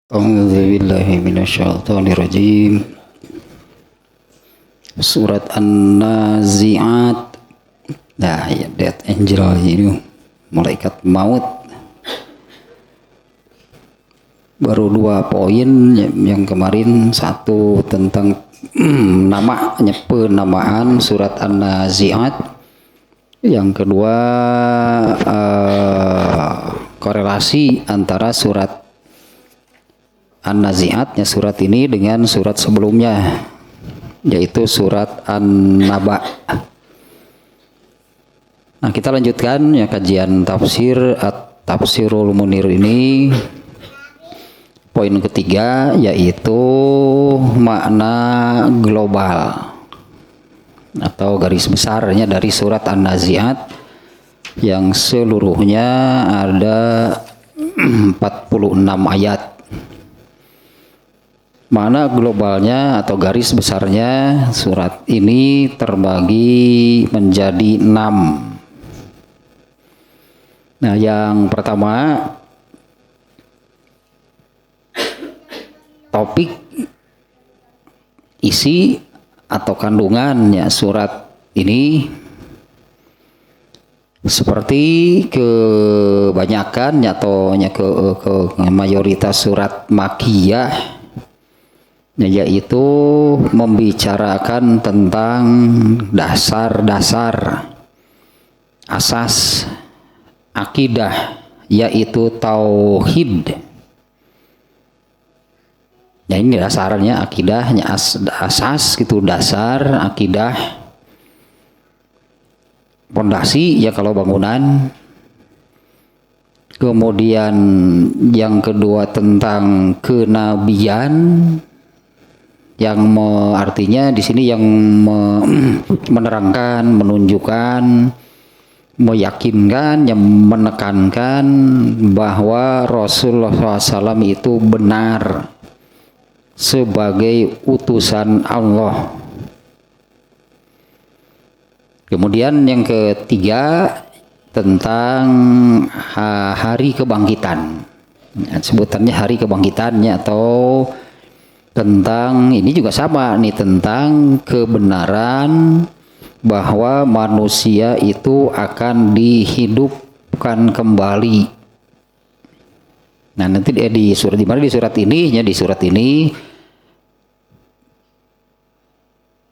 A'udzubillahi minasyaitonirrajim. Surat An-Nazi'at. Nah, ya, Death Angel ini malaikat maut. Baru 2 poin yang kemarin, satu tentang penamaan surat An-Nazi'at. Yang kedua korelasi antara surat An-Nazi'at, surat ini dengan surat sebelumnya, yaitu surat An-Naba. Nah, kita lanjutkan kajian Tafsirul Munir ini. Poin ketiga yaitu makna global atau garis besarnya dari surat An-Nazi'at yang seluruhnya ada 46 ayat. Mana globalnya atau garis besarnya surat ini terbagi menjadi 6. Nah, yang pertama topik isi atau kandungannya surat ini seperti kebanyakan atau ke mayoritas surat Makkiyah, yaitu membicarakan tentang dasar-dasar asas akidah, yaitu tauhid. Ya, ini dasarnya akidahnya, asas gitu, dasar akidah, pondasi ya kalau bangunan. Kemudian yang kedua tentang kenabian, yang artinya di sini yang menerangkan, menunjukkan, meyakinkan, yang menekankan bahwa Rasulullah SAW itu benar sebagai utusan Allah. Kemudian yang ketiga tentang hari kebangkitan, sebutannya hari kebangkitannya, atau tentang ini juga sama nih, tentang kebenaran bahwa manusia itu akan dihidupkan kembali. Nah, nanti di surat di surat ini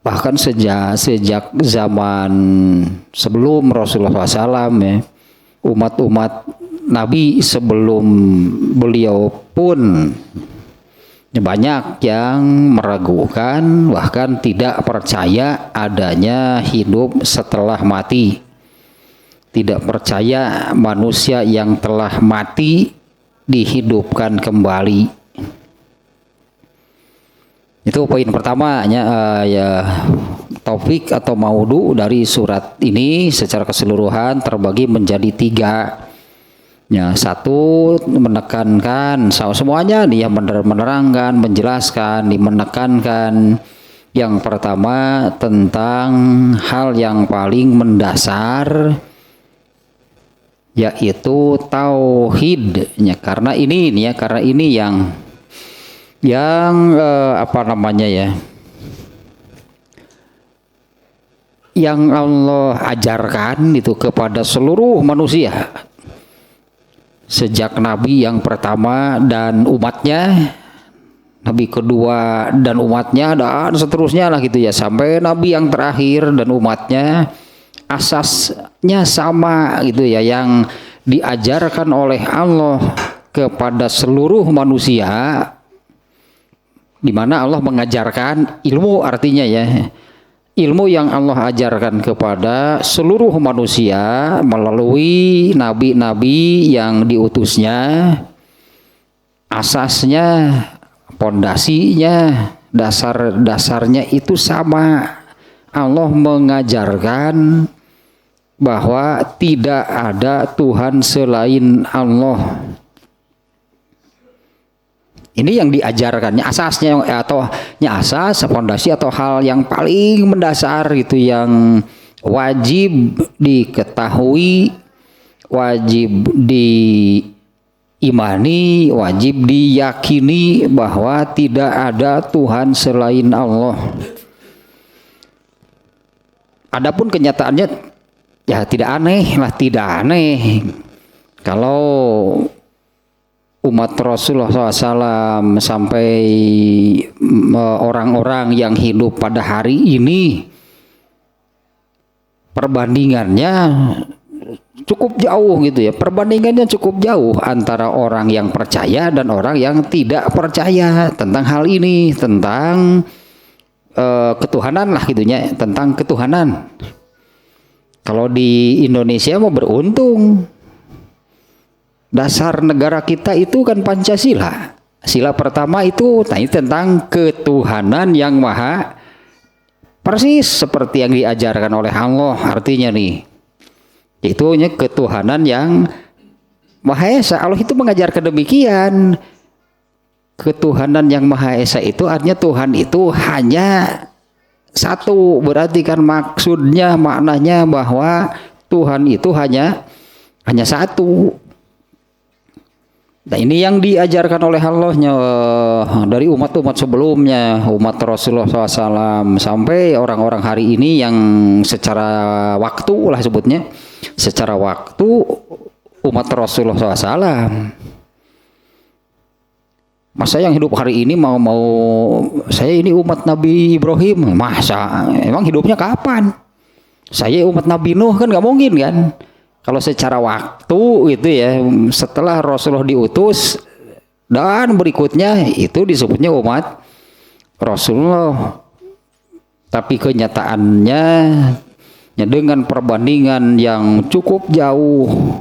bahkan sejak zaman sebelum Rasulullah SAW, umat-umat Nabi sebelum beliau pun banyak yang meragukan, bahkan tidak percaya adanya hidup setelah mati, tidak percaya manusia yang telah mati dihidupkan kembali. Itu poin pertamanya, topik atau maudu dari surat ini secara keseluruhan terbagi menjadi 3. Ya, satu menekankan semuanya, dia menerangkan, menjelaskan, menekankan. Yang pertama tentang hal yang paling mendasar, yaitu tauhid. Ya, karena ini yang yang Allah ajarkan itu kepada seluruh manusia. Sejak Nabi yang pertama dan umatnya, Nabi kedua dan umatnya, dan seterusnya lah gitu ya, sampai Nabi yang terakhir dan umatnya, asasnya sama gitu ya, yang diajarkan oleh Allah kepada seluruh manusia, di mana Allah mengajarkan ilmu, artinya ya, ilmu yang Allah ajarkan kepada seluruh manusia melalui nabi-nabi yang diutusnya, asasnya, pondasinya, dasarnya itu sama. Allah mengajarkan bahwa tidak ada Tuhan selain Allah. Ini yang diajarkannya, asasnya atau asas, pondasi atau hal yang paling mendasar gitu, yang wajib diketahui, wajib diimani, wajib diyakini bahwa tidak ada Tuhan selain Allah. Adapun kenyataannya ya tidak aneh lah, tidak aneh kalau umat Rasulullah SAW sampai orang-orang yang hidup pada hari ini perbandingannya cukup jauh gitu ya, perbandingannya cukup jauh antara orang yang percaya dan orang yang tidak percaya tentang hal ini, tentang ketuhanan lah gitunya, tentang ketuhanan. Kalau di Indonesia mau beruntung, dasar negara kita itu kan Pancasila. Sila pertama itu tentang ketuhanan yang maha, persis seperti yang diajarkan oleh Allah. Artinya nih, itu ketuhanan yang Maha Esa. Allah itu mengajarkan demikian. Ketuhanan yang Maha Esa itu artinya Tuhan itu hanya satu. Berarti kan maksudnya, maknanya bahwa Tuhan itu hanya satu. Nah ini yang diajarkan oleh Allahnya dari umat-umat sebelumnya, umat Rasulullah SAW sampai orang-orang hari ini yang secara waktu lah sebutnya, secara waktu umat Rasulullah SAW. Masa yang hidup hari ini mau saya ini umat Nabi Ibrahim, masa emang hidupnya kapan? Saya umat Nabi Nuh, kan nggak mungkin kan? Kalau secara waktu itu ya, setelah Rasulullah diutus dan berikutnya itu disebutnya umat Rasulullah. Tapi kenyataannya ya, dengan perbandingan yang cukup jauh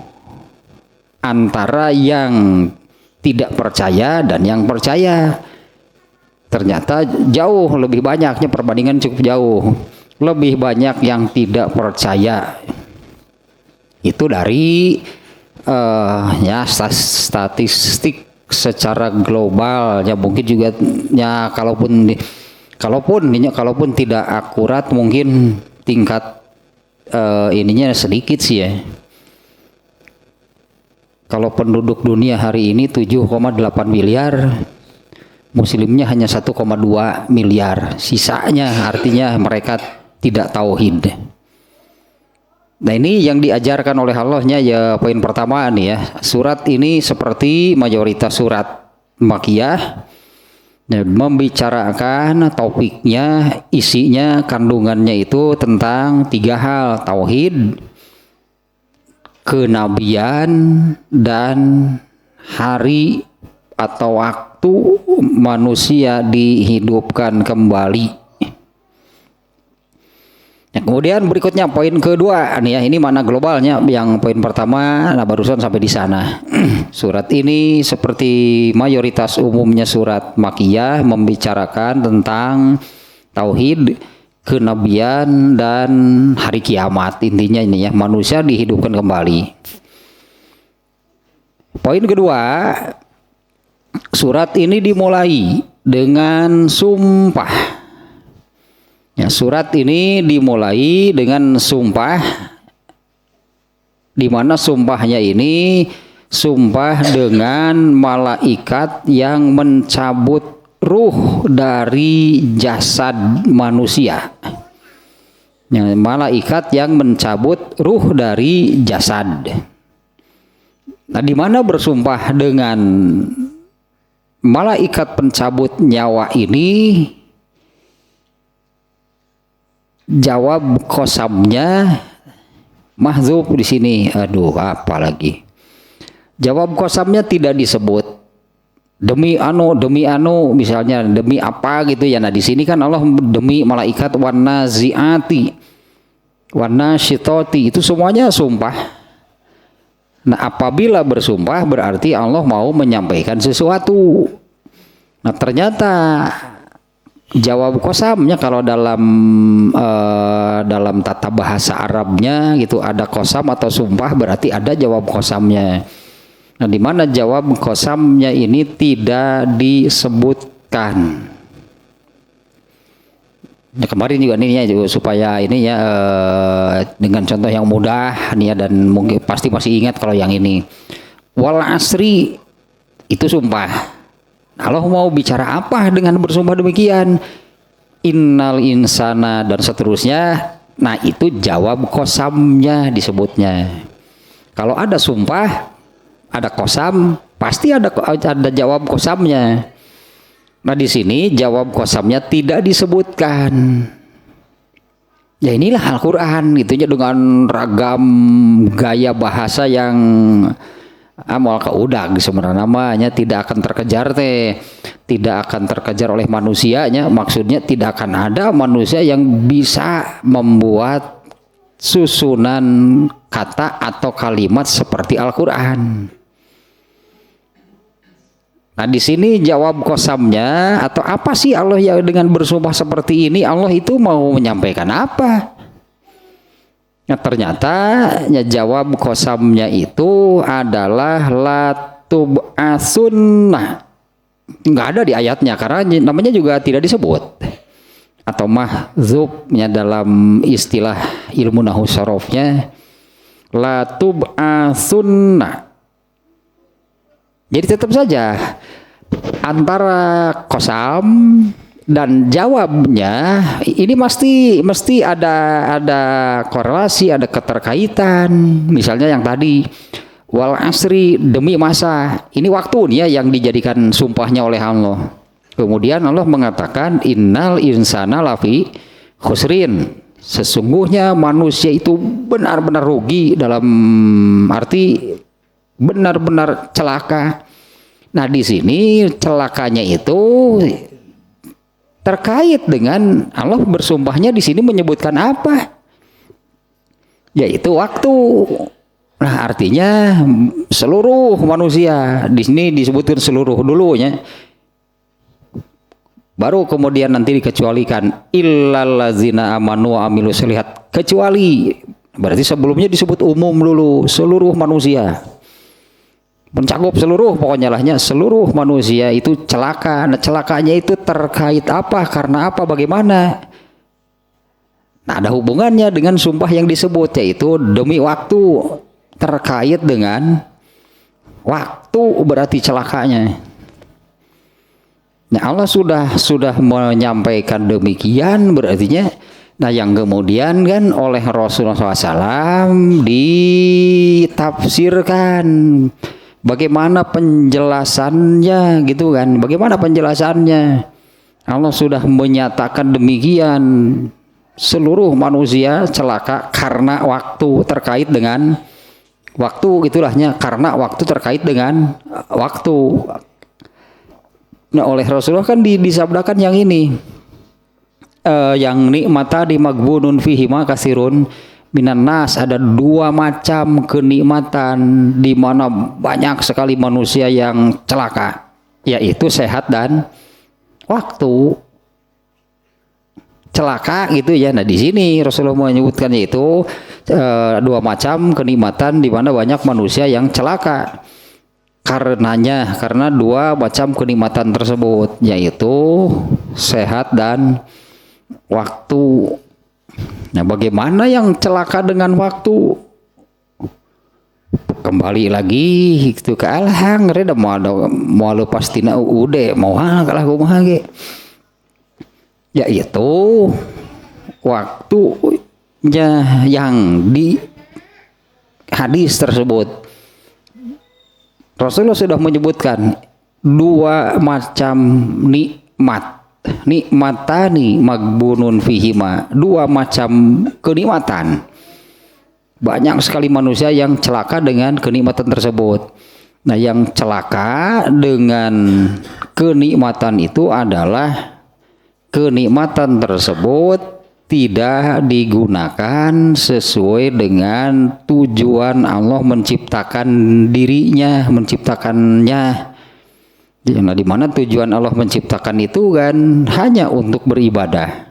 antara yang tidak percaya dan yang percaya, ternyata jauh lebih banyaknya, perbandingan cukup jauh lebih banyak yang tidak percaya. Itu dari ya statistik secara global ya, mungkin juga ya kalaupun tidak akurat, mungkin tingkat ininya sedikit sih ya. Kalau penduduk dunia hari ini 7,8 miliar, muslimnya hanya 1,2 miliar, sisanya artinya mereka tidak tauhid. Nah ini yang diajarkan oleh Allahnya ya, poin pertama nih ya, surat ini seperti mayoritas surat Makkiyah ya, membicarakan topiknya, isinya, kandungannya itu tentang 3 hal: tauhid, kenabian, dan hari atau waktu manusia dihidupkan kembali. Ya, kemudian berikutnya poin kedua nih ya, ini mana globalnya. Yang poin pertama nah barusan sampai di sana. Surat ini seperti mayoritas umumnya surat Makkiyah membicarakan tentang tauhid, kenabian, dan hari kiamat. Intinya ini ya, manusia dihidupkan kembali. Poin kedua, surat ini dimulai dengan sumpah. Ya, surat ini dimulai dengan sumpah, di mana sumpahnya ini sumpah dengan malaikat yang mencabut ruh dari jasad manusia. Ya, malaikat yang mencabut ruh dari jasad. Nah, di mana bersumpah dengan malaikat pencabut nyawa ini? Jawab qasamnya mahdzuf di sini. Aduh, apa lagi? Jawab qasamnya tidak disebut. Demi anu misalnya demi apa gitu ya. Nah, di sini kan Allah demi malaikat wan naziati, wan nasyitati, itu semuanya sumpah. Nah, apabila bersumpah berarti Allah mau menyampaikan sesuatu. Nah, ternyata jawab qasamnya kalau dalam tata bahasa Arabnya gitu, ada qasam atau sumpah berarti ada jawab qasamnya. Nah, di mana jawab qasamnya ini tidak disebutkan. Nah, kemarin juga ini ya, juga supaya ini ya dengan contoh yang mudah nih ya, dan mungkin pasti masih ingat kalau yang ini. Wal asri, Itu sumpah. Allah mau bicara apa dengan bersumpah demikian? Innal insana dan seterusnya. Nah itu jawab kosamnya disebutnya. Kalau ada sumpah, ada kosam, pasti ada jawab kosamnya. Nah di sini jawab kosamnya tidak disebutkan. Ya inilah Al-Quran, itunya dengan ragam gaya bahasa yang amal keudag sebenarnya namanya, tidak akan terkejar tidak akan terkejar oleh manusianya. Maksudnya tidak akan ada manusia yang bisa membuat susunan kata atau kalimat seperti Al-Quran. Nah di sini jawab kosamnya, atau apa sih Allah yang dengan bersumpah seperti ini, Allah itu mau menyampaikan apa? Nah ternyata ya jawab kosamnya itu adalah latub'asunnah. Nggak ada di ayatnya karena namanya juga tidak disebut. Atau mahdzubnya dalam istilah ilmu nahwu sarofnya latub'asunnah. Jadi tetap saja antara kosam dan jawabnya ini mesti ada korelasi, ada keterkaitan. Misalnya yang tadi wal asri, demi masa, ini waktu nih ya yang dijadikan sumpahnya oleh Allah. Kemudian Allah mengatakan innal insana lafi khusrin, sesungguhnya manusia itu benar-benar rugi, dalam arti benar-benar celaka. Nah di sini celakanya itu terkait dengan Allah bersumpahnya di sini menyebutkan apa? Yaitu waktu. Nah artinya seluruh manusia, di sini disebutkan seluruh dulunya. Baru kemudian nanti dikecualikan illallazina amanu wa amilus sholihat, kecuali berarti sebelumnya disebut umum dulu, seluruh manusia. Mencakup seluruh, pokoknya lahnya seluruh manusia itu celaka. Nah celakanya itu terkait apa, karena apa, bagaimana? Nah ada hubungannya dengan sumpah yang disebut, yaitu demi waktu, terkait dengan waktu berarti celakanya. Nah Allah sudah menyampaikan demikian berartinya. Nah yang kemudian kan oleh Rasulullah SAW ditafsirkan. Bagaimana penjelasannya gitu kan? Bagaimana penjelasannya? Allah sudah menyatakan demikian. Seluruh manusia celaka karena waktu, terkait dengan waktu, gitulahnya, karena waktu terkait dengan waktu. Nah oleh Rasulullah kan disabdakan yang ini, yang nikmata di magbunun fihi ma kasirun minan nas, ada dua macam kenikmatan di mana banyak sekali manusia yang celaka, yaitu sehat dan waktu. Celaka gitu ya. Nah di sini Rasulullah menyebutkan yaitu dua macam kenikmatan di mana banyak manusia yang celaka. Karena dua macam kenikmatan tersebut, yaitu sehat dan waktu. Nah bagaimana yang celaka dengan waktu? Kembali lagi itu ke alhang reda mau lepas tina ude mau kalah kumaha ge, yaitu waktunya yang di hadis tersebut. Rasulullah sudah menyebutkan dua macam nikmatani magbunun fihima, dua macam kenikmatan. Banyak sekali manusia yang celaka dengan kenikmatan tersebut. Nah yang celaka dengan kenikmatan itu adalah kenikmatan tersebut tidak digunakan sesuai dengan tujuan Allah menciptakan dirinya, menciptakannya. Nah, di mana tujuan Allah menciptakan itu kan hanya untuk beribadah.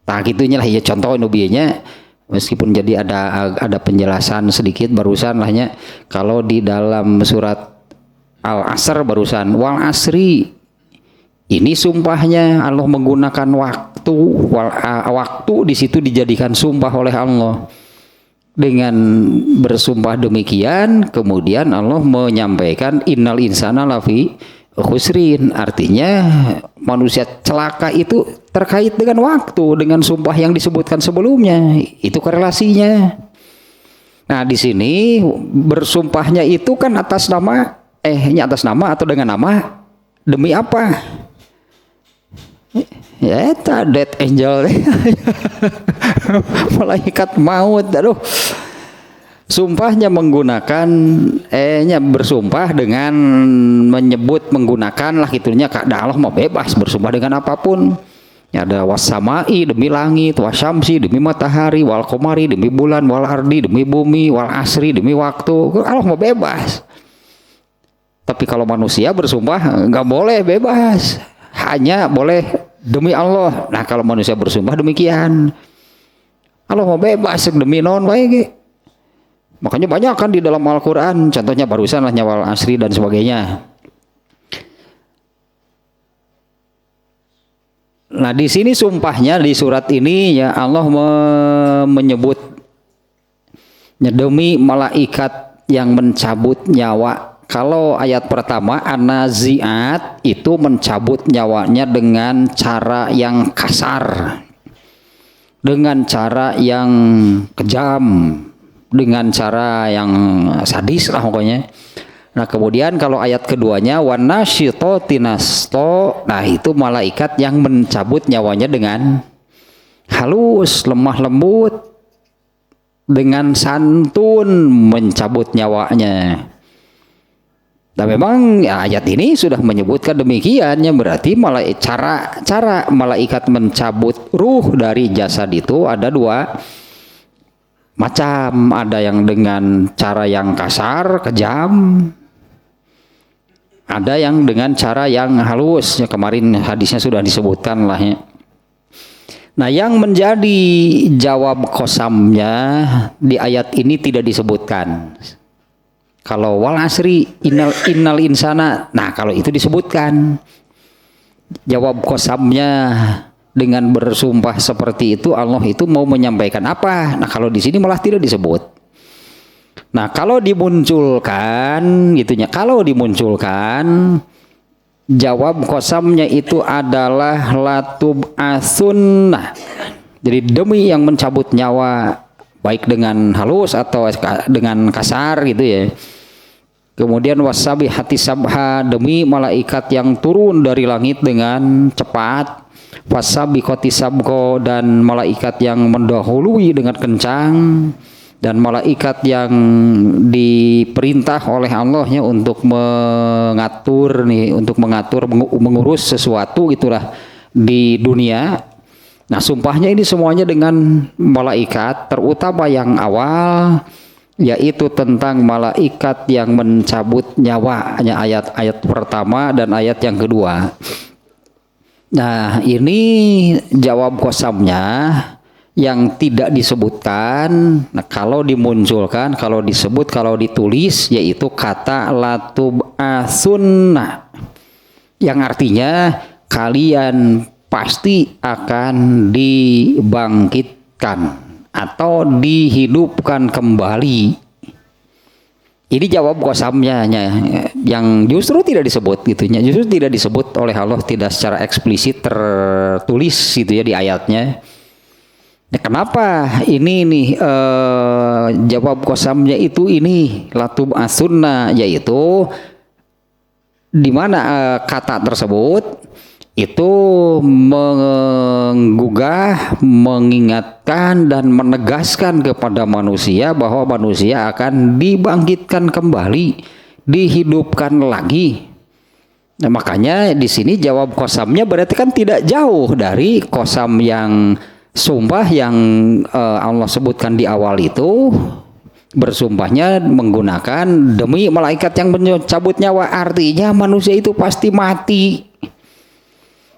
Nah, gitunya lah ya contoh nubianya, meskipun jadi ada penjelasan sedikit barusan lahnya. Kalau di dalam surat Al-Asr barusan wal asri, ini sumpahnya Allah menggunakan waktu, waktu di situ dijadikan sumpah oleh Allah. Dengan bersumpah demikian, kemudian Allah menyampaikan innal insana lafi khusrin. Artinya manusia celaka itu terkait dengan waktu, dengan sumpah yang disebutkan sebelumnya. Itu korelasinya. Nah, di sini bersumpahnya itu kan atas nama atau dengan nama demi apa? Ya, death angel, malaikat maut. Aduh, sumpahnya menggunakan bersumpah dengan menyebut menggunakan lah gitunya. Allah mau bebas bersumpah dengan apapun. Ya, ada wasamai demi langit, wasyamsi demi matahari, wal qamari demi bulan, wal ardi demi bumi, wal asri demi waktu. Allah mau bebas. Tapi kalau manusia bersumpah nggak boleh bebas, hanya boleh demi Allah. Nah, kalau manusia bersumpah demikian, Allah mau bebas demi non baik. Makanya banyak kan di dalam Al-Quran, contohnya barusan lah wal asri dan sebagainya. Nah, di sini sumpahnya di surat ini ya Allah menyebut demi malaikat yang mencabut nyawa. Kalau ayat pertama an-nazi'at itu mencabut nyawanya dengan cara yang kasar, dengan cara yang kejam, dengan cara yang sadis lah pokoknya. Nah, kemudian kalau ayat keduanya wanasyitoti nasto, nah itu malaikat yang mencabut nyawanya dengan halus, lemah lembut, dengan santun mencabut nyawanya. Nah, memang ya, ayat ini sudah menyebutkan demikian, ya berarti cara malaikat mencabut ruh dari jasad itu ada dua macam. Ada yang dengan cara yang kasar, kejam, ada yang dengan cara yang halus. Ya, kemarin hadisnya sudah disebutkan lah ya. Nah, yang menjadi jawab qasamnya di ayat ini tidak disebutkan. Kalau wal asri innal insana, nah kalau itu disebutkan. Jawab qasamnya dengan bersumpah seperti itu, Allah itu mau menyampaikan apa? Nah, kalau di sini malah tidak disebut. Nah, kalau dimunculkan gitunya, kalau dimunculkan jawab qasamnya itu adalah latub asunnah. Jadi demi yang mencabut nyawa, baik dengan halus atau dengan kasar gitu ya. Kemudian wasabi hati sabha, demi malaikat yang turun dari langit dengan cepat. Wasabi koti sabko, dan malaikat yang mendahului dengan kencang, dan malaikat yang diperintah oleh Allahnya untuk mengatur mengurus sesuatu itulah di dunia. Nah, sumpahnya ini semuanya dengan malaikat, terutama yang awal, yaitu tentang malaikat yang mencabut nyawa, ayat pertama dan ayat yang kedua. Nah, ini jawab qasamnya yang tidak disebutkan. Nah, kalau dimunculkan, kalau disebut, kalau ditulis, yaitu kata latub asunna, yang artinya kalian pasti akan dibangkitkan atau dihidupkan kembali. Ini jawab qasamnya yang justru tidak disebut gitunya, justru tidak disebut oleh Allah, tidak secara eksplisit tertulis gitu ya di ayatnya. Nah, kenapa ini nih jawab qasamnya itu ini latub asunna, yaitu di mana kata tersebut itu menggugah, mengingatkan dan menegaskan kepada manusia bahwa manusia akan dibangkitkan kembali, dihidupkan lagi. Nah, makanya di sini jawab qasamnya berarti kan tidak jauh dari qasam yang sumpah yang Allah sebutkan di awal itu. Bersumpahnya menggunakan demi malaikat yang mencabut nyawa, artinya manusia itu pasti mati.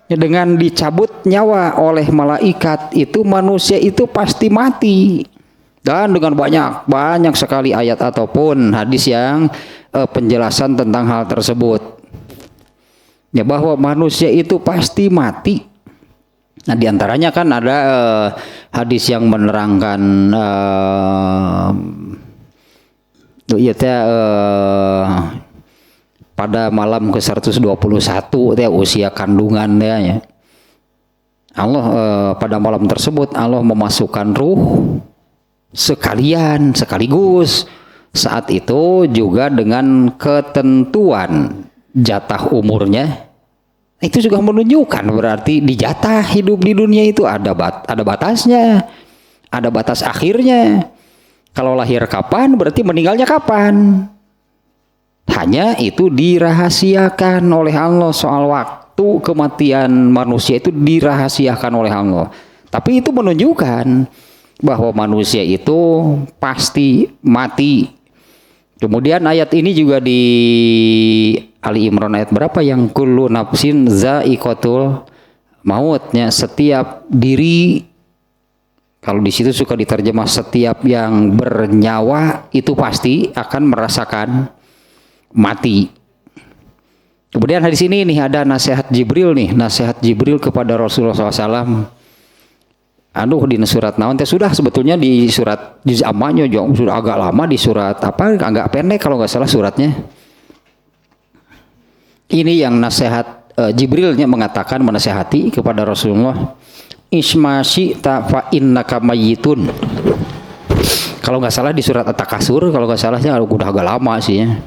Ya, dengan dicabut nyawa oleh malaikat itu manusia itu pasti mati. Dan dengan banyak sekali ayat ataupun hadis yang penjelasan tentang hal tersebut. Ya, bahwa manusia itu pasti mati. Nah, diantaranya kan ada hadis yang menerangkan pada malam ke-121 usia kandungan ya. Allah pada malam tersebut Allah memasukkan ruh sekaligus saat itu juga dengan ketentuan jatah umurnya. Itu juga menunjukkan berarti di jatah hidup di dunia itu ada batasnya, ada batas akhirnya. Kalau lahir kapan berarti meninggalnya kapan. Hanya itu dirahasiakan oleh Allah, soal waktu kematian manusia itu dirahasiakan oleh Allah. Tapi itu menunjukkan bahwa manusia itu pasti mati. Kemudian ayat ini juga di Ali Imran ayat berapa yang kullu nafsin za'iqatul mautnya, setiap diri, kalau di situ suka diterjemah setiap yang bernyawa itu pasti akan merasakan mati. Kemudian hadis ini nih ada nasihat Jibril kepada Rasulullah SAW. Di surat naon teh sudah sebetulnya di surat juz ammanya sudah agak lama, di surat apa agak pendek kalau nggak salah suratnya. Ini yang nasihat Jibrilnya mengatakan menasihati kepada Rasulullah, isma syi'ta fa innaka mayyitun. Kalau nggak salah di surat At-Takasur, kalau nggak salahnya udah agak lama sih ya.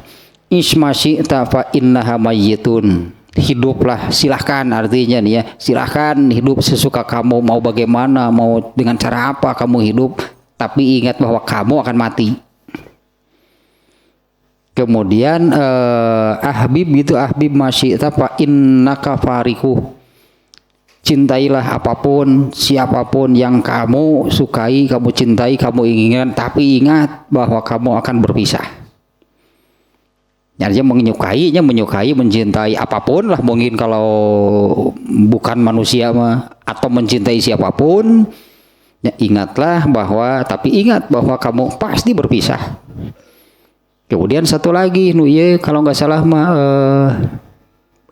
Isma syi'ta fa innaha mayyitun. Hiduplah, silahkan, artinya nih ya, silahkan hidup sesuka kamu, mau bagaimana, mau dengan cara apa kamu hidup, tapi ingat bahwa kamu akan mati. Kemudian ahbib masyi'ta fa innaka fariku. Cintailah apapun, siapapun yang kamu sukai, kamu cintai, kamu inginkan, tapi ingat bahwa kamu akan berpisah. Artinya menyukai, mencintai apapun lah, mungkin kalau bukan manusia mah, atau mencintai siapapun, ya ingat bahwa kamu pasti berpisah. Kemudian satu lagi, kalau nggak salah mah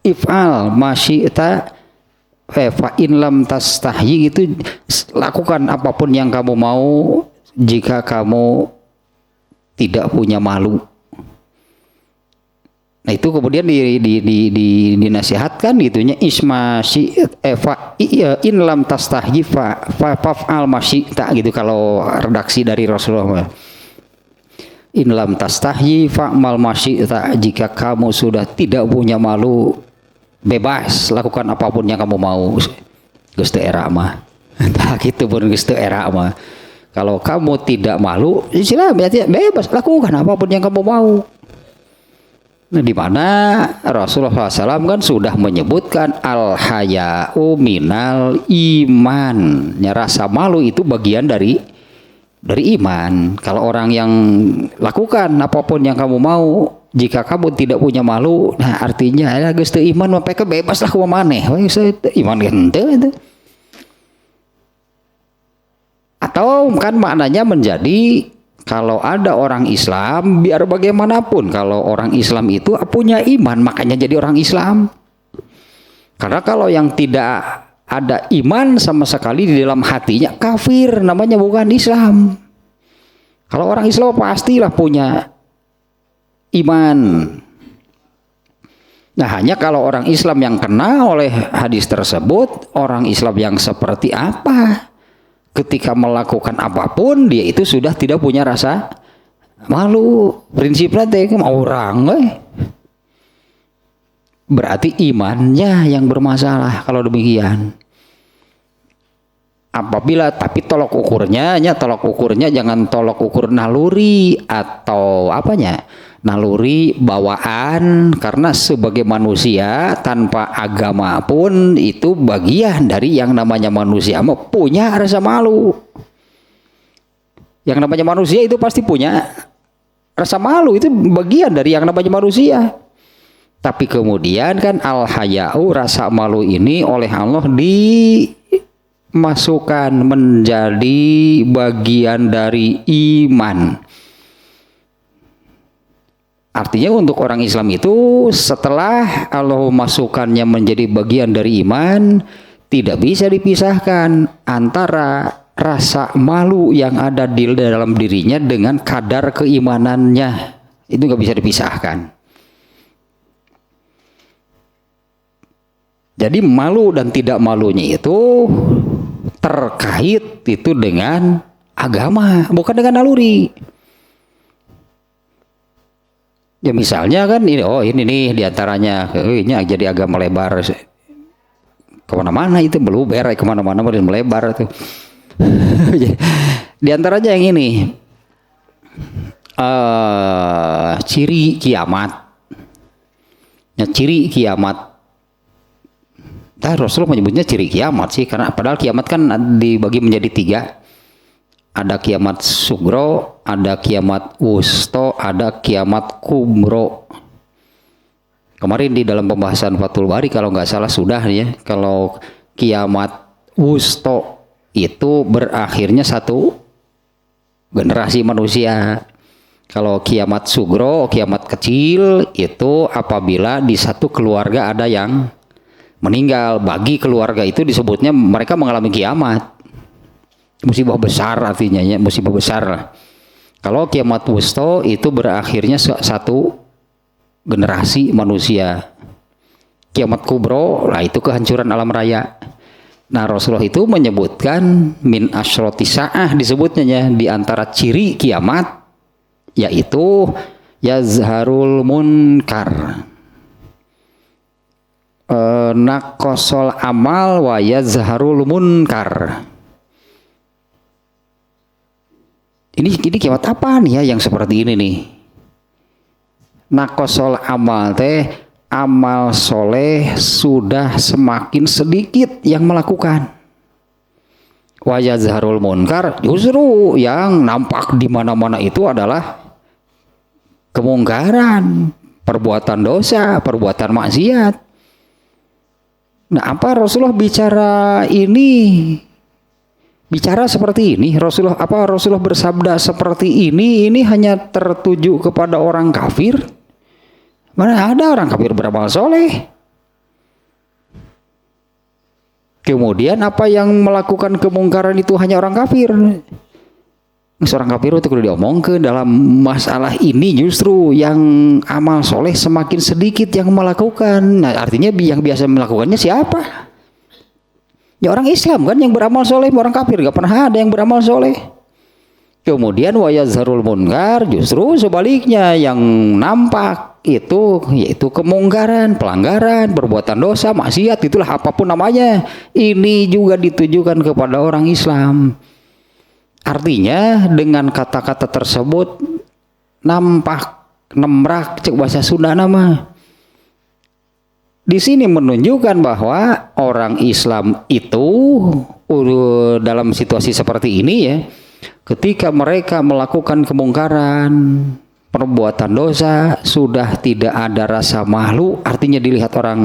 if'al masyi'ta fa in lam tastahyi, itu lakukan apapun yang kamu mau jika kamu tidak punya malu. Nah itu kemudian dinasihatkan gitunya, isma in lam tastahyi fa'al masyi'ta gitu kalau redaksi dari Rasulullah. In lam tastahyi fa'mal masyi'ta, jika kamu sudah tidak punya malu, bebas lakukan apapun yang kamu mau. Geus teu era mah. Tah kitu pun geus teu era mah. Kalau kamu tidak malu, silakan bebas lakukan apapun yang kamu mau. Nah, di mana Rasulullah SAW kan sudah menyebutkan al-haya'u minal iman. Ya, rasa malu itu bagian dari iman. Kalau orang yang lakukan apapun yang kamu mau, jika kamu tidak punya malu, nah artinya ya geus teu iman, mah bebas lah kumaha maneh. Iman henteu itu. Atau kan maknanya menjadi, kalau ada orang Islam, biar bagaimanapun, kalau orang Islam itu punya iman, makanya jadi orang Islam. Karena kalau yang tidak ada iman sama sekali di dalam hatinya, kafir, namanya bukan Islam. Kalau orang Islam pastilah punya iman. Nah, hanya kalau orang Islam yang kena oleh hadis tersebut, orang Islam yang seperti apa? Ketika melakukan apapun, dia itu sudah tidak punya rasa malu. Prinsipnya orang berarti imannya yang bermasalah kalau demikian. Apabila, tapi tolok ukurnya jangan tolok ukur naluri atau apanya, naluri bawaan, karena sebagai manusia tanpa agama pun itu bagian dari yang namanya manusia punya rasa malu. Yang namanya manusia itu pasti punya rasa malu, itu bagian dari yang namanya manusia. Tapi kemudian kan al-haya'u, rasa malu ini oleh Allah dimasukkan menjadi bagian dari iman. Artinya untuk orang Islam itu setelah Allah memasukkannya menjadi bagian dari iman, tidak bisa dipisahkan antara rasa malu yang ada di dalam dirinya dengan kadar keimanannya. Itu nggak bisa dipisahkan. Jadi malu dan tidak malunya itu terkait itu dengan agama, bukan dengan naluri. Ya misalnya kan ini, oh ini nih diantaranya, ini jadi agak melebar kemana-mana itu, meluber kemana-mana melebar tuh. Diantaranya yang ini, ciri kiamat. Ya, ciri kiamat. Nah, Rasulullah menyebutnya ciri kiamat sih, karena padahal kiamat kan dibagi menjadi 3. Ada kiamat sugro, ada kiamat wusto, ada kiamat kubro. Kemarin di dalam pembahasan Fathul Bari kalau nggak salah sudah ya, kalau kiamat wusto itu berakhirnya satu generasi manusia. Kalau kiamat sugro, kiamat kecil itu apabila di satu keluarga ada yang meninggal. Bagi keluarga itu disebutnya mereka mengalami kiamat. Musibah besar artinya ya, musibah besar. Kalau kiamat wusto itu berakhirnya satu generasi manusia. Kiamat kubro, nah itu kehancuran alam raya. Nah Rasulullah itu menyebutkan min asyroti sa'ah disebutnya ya, di antara ciri kiamat yaitu yazharul munkar, naqosol amal wa yazharul munkar. Ini kiamat apa nih ya yang seperti ini nih? Naqosol amal teh, amal soleh sudah semakin sedikit yang melakukan. Wa yazharul munkar, justru yang nampak di mana-mana itu adalah kemungkaran, perbuatan dosa, perbuatan maksiat. Nah, apa Rasulullah bicara ini? Bicara seperti ini, Rasulullah bersabda seperti ini hanya tertuju kepada orang kafir? Mana ada orang kafir beramal soleh? Kemudian apa yang melakukan kemungkaran itu hanya orang kafir? Seorang kafir itu kalau diomongkan dalam masalah ini justru yang amal soleh semakin sedikit yang melakukan. Nah, artinya yang biasa melakukannya siapa? Ya orang Islam kan yang beramal soleh, orang kafir gak pernah ada yang beramal soleh. Kemudian wa yazharul munkar, justru sebaliknya yang nampak itu yaitu kemungkaran, pelanggaran, perbuatan dosa, maksiat, itulah apapun namanya. Ini juga ditujukan kepada orang Islam. Artinya dengan kata-kata tersebut nampak nemrak cek bahasa Sunda nama. Di sini menunjukkan bahwa orang Islam itu dalam situasi seperti ini ya, ketika mereka melakukan kemungkaran, perbuatan dosa, sudah tidak ada rasa malu, artinya dilihat orang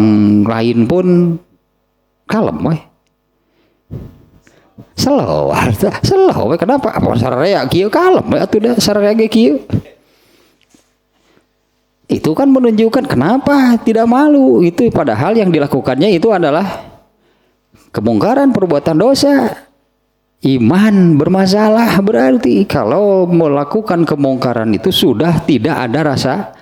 lain pun kalem weh. Slow, kenapa? Apa sararea kieu kalem atuh da sararea ge kieu. Itu kan menunjukkan kenapa tidak malu. Itu padahal yang dilakukannya itu adalah kemungkaran, perbuatan dosa. Iman bermasalah, berarti kalau melakukan kemungkaran itu sudah tidak ada rasa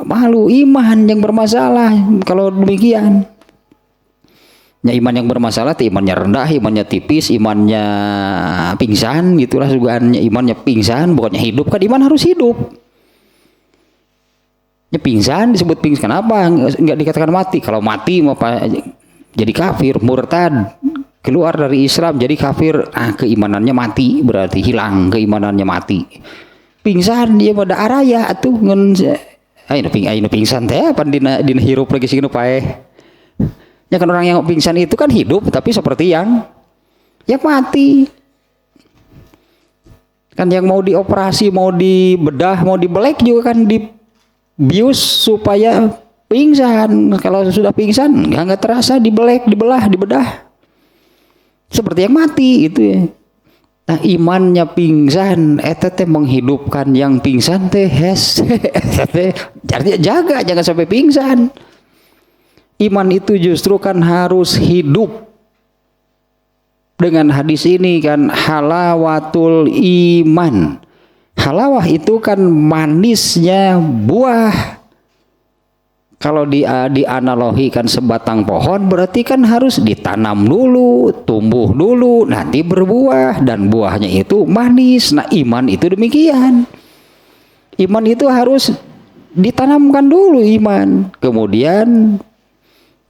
malu. Iman yang bermasalah kalau demikian. Ya, iman yang bermasalah, imannya rendah, imannya tipis, imannya pingsan, gitulah dugaannya. Imannya pingsan, bukannya hidup kan, iman harus hidup. Ya, pingsan disebut pingsan, kenapa nggak dikatakan mati? Kalau mati mau jadi kafir, murtad, keluar dari Islam jadi kafir, keimanannya mati, berarti hilang keimanannya, mati. Pingsan dia pada araya atuh ngen ayo pingsan teh apa dina hirup lagi sing paeh. Ya kan orang yang pingsan itu kan hidup tapi seperti yang mati. Kan yang mau dioperasi, mau dibedah, mau dibelek juga kan dibius supaya pingsan. Kalau sudah pingsan nggak terasa dibelek, dibelah, dibedah. Seperti yang mati itu ya. Nah, imannya pingsan, teh menghidupkan yang pingsan teh artinya jaga jangan sampai pingsan. Iman itu justru kan harus hidup dengan hadis ini kan, halawatul iman. Halawah itu kan manisnya buah. Kalau dianalogikan sebatang pohon, berarti kan harus ditanam dulu, tumbuh dulu, nanti berbuah, dan buahnya itu manis. Nah, iman itu demikian. Iman itu harus ditanamkan dulu, iman, kemudian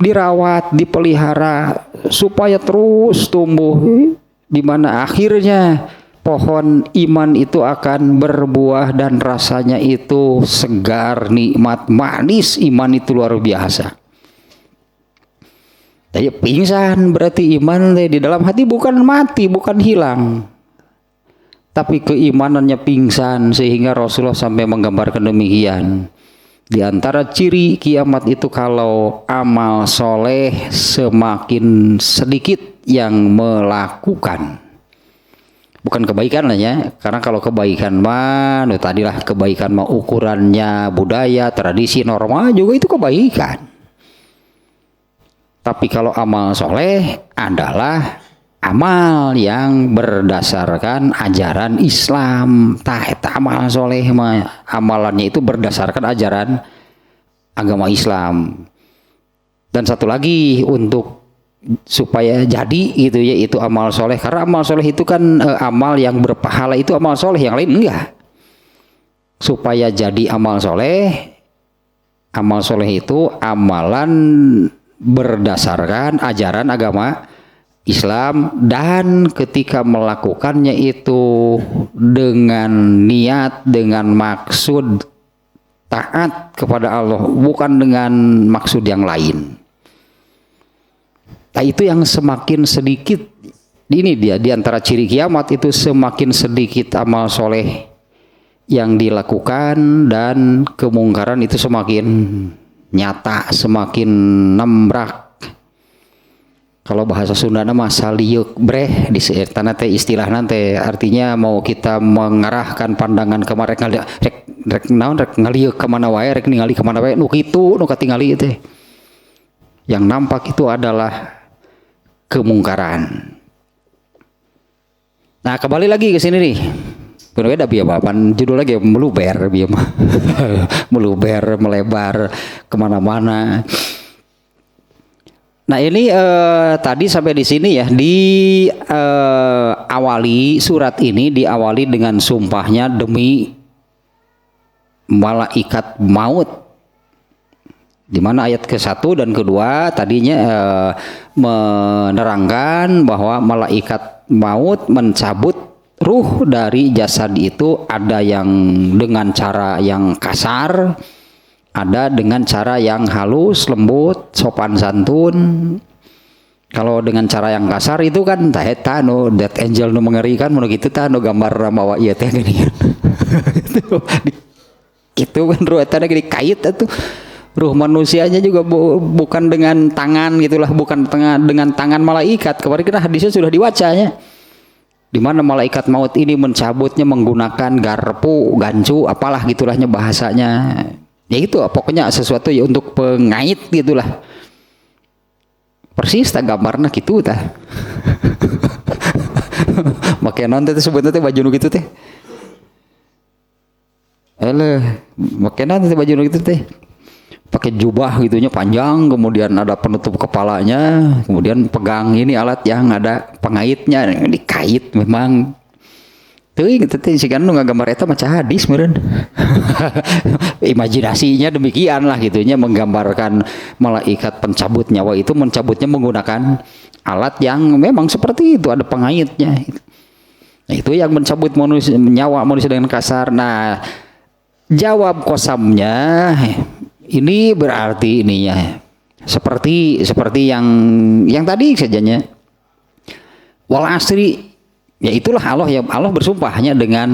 dirawat, dipelihara supaya terus tumbuh, di mana akhirnya pohon iman itu akan berbuah dan rasanya itu segar, nikmat, manis. Iman itu luar biasa. Tapi pingsan berarti iman di dalam hati bukan mati, bukan hilang, tapi keimanannya pingsan, sehingga Rasulullah sampai menggambarkan demikian. Di antara ciri kiamat itu kalau amal soleh semakin sedikit yang melakukan, bukan kebaikan lah ya, karena kalau kebaikan mah tadilah kebaikan mah ukurannya budaya, tradisi, norma juga itu kebaikan. Tapi kalau amal soleh adalah amal yang berdasarkan ajaran Islam. Amal soleh mah amalannya itu berdasarkan ajaran agama Islam. Dan satu lagi untuk supaya jadi gitu ya, itu amal soleh, karena amal soleh itu kan amal yang berpahala, itu amal soleh, yang lain enggak. Supaya jadi amal soleh itu amalan berdasarkan ajaran agama Islam, dan ketika melakukannya itu dengan niat, dengan maksud taat kepada Allah, bukan dengan maksud yang lain. Nah, itu yang semakin sedikit, ini dia di antara ciri kiamat itu, semakin sedikit amal soleh yang dilakukan dan kemungkaran itu semakin nyata, semakin nembrak. Kalau bahasa Sunda nama saliuk breh di tanah teh, istilah nanti artinya mau kita mengarahkan pandangan kemana rek ngaliuk kemana wae, rek ningali kemana wae, nu kitu nu katingali teh. Yang nampak itu adalah kemungkaran. Nah, kembali lagi ke sini nih. Berbeda biar papan judul lagi meluber biar mah. Meluber, melebar kemana-mana. Nah, ini tadi sampai di sini ya, awali surat ini diawali dengan sumpahnya demi malaikat maut, di mana ayat ke-1 dan ke-2 tadinya menerangkan bahwa malaikat maut mencabut ruh dari jasad itu, ada yang dengan cara yang kasar, ada dengan cara yang halus, lembut, sopan santun. Kalau dengan cara yang kasar itu kan eta nu death angel nu mengerikan, nu kitu tah nu gambar mawa ieu teh gini. Itu kan ruh eta ge dikait atuh. Ruh manusianya juga bukan dengan tangan gitulah, bukan dengan tangan malaikat. Kemarin kita hadisnya sudah dibacanya. Di mana malaikat maut ini mencabutnya menggunakan garpu, gancu, apalah gitulahnya bahasanya. Ya itu pokoknya sesuatu ya untuk pengait gitulah. Persis tak gambarna gitu tah. Make naon teh sebutna teh baju nu kitu teh. Make naon teh baju nu kitu teh. Pakai jubah gitunya panjang, kemudian ada penutup kepalanya, kemudian pegang ini alat yang ada pengaitnya, dikait memang. Teuing teh sih kan nu ngagambar eta maca hadis meureun. Imajinasinya demikian lah gitunya, menggambarkan malaikat pencabut nyawa itu mencabutnya menggunakan alat yang memang seperti itu, ada pengaitnya. Nah, itu yang mencabut nyawa manusia dengan kasar. Nah, jawab qasamnya ini berarti ininya seperti yang tadi sajanya. Wal asri, ya itulah Allah bersumpahnya dengan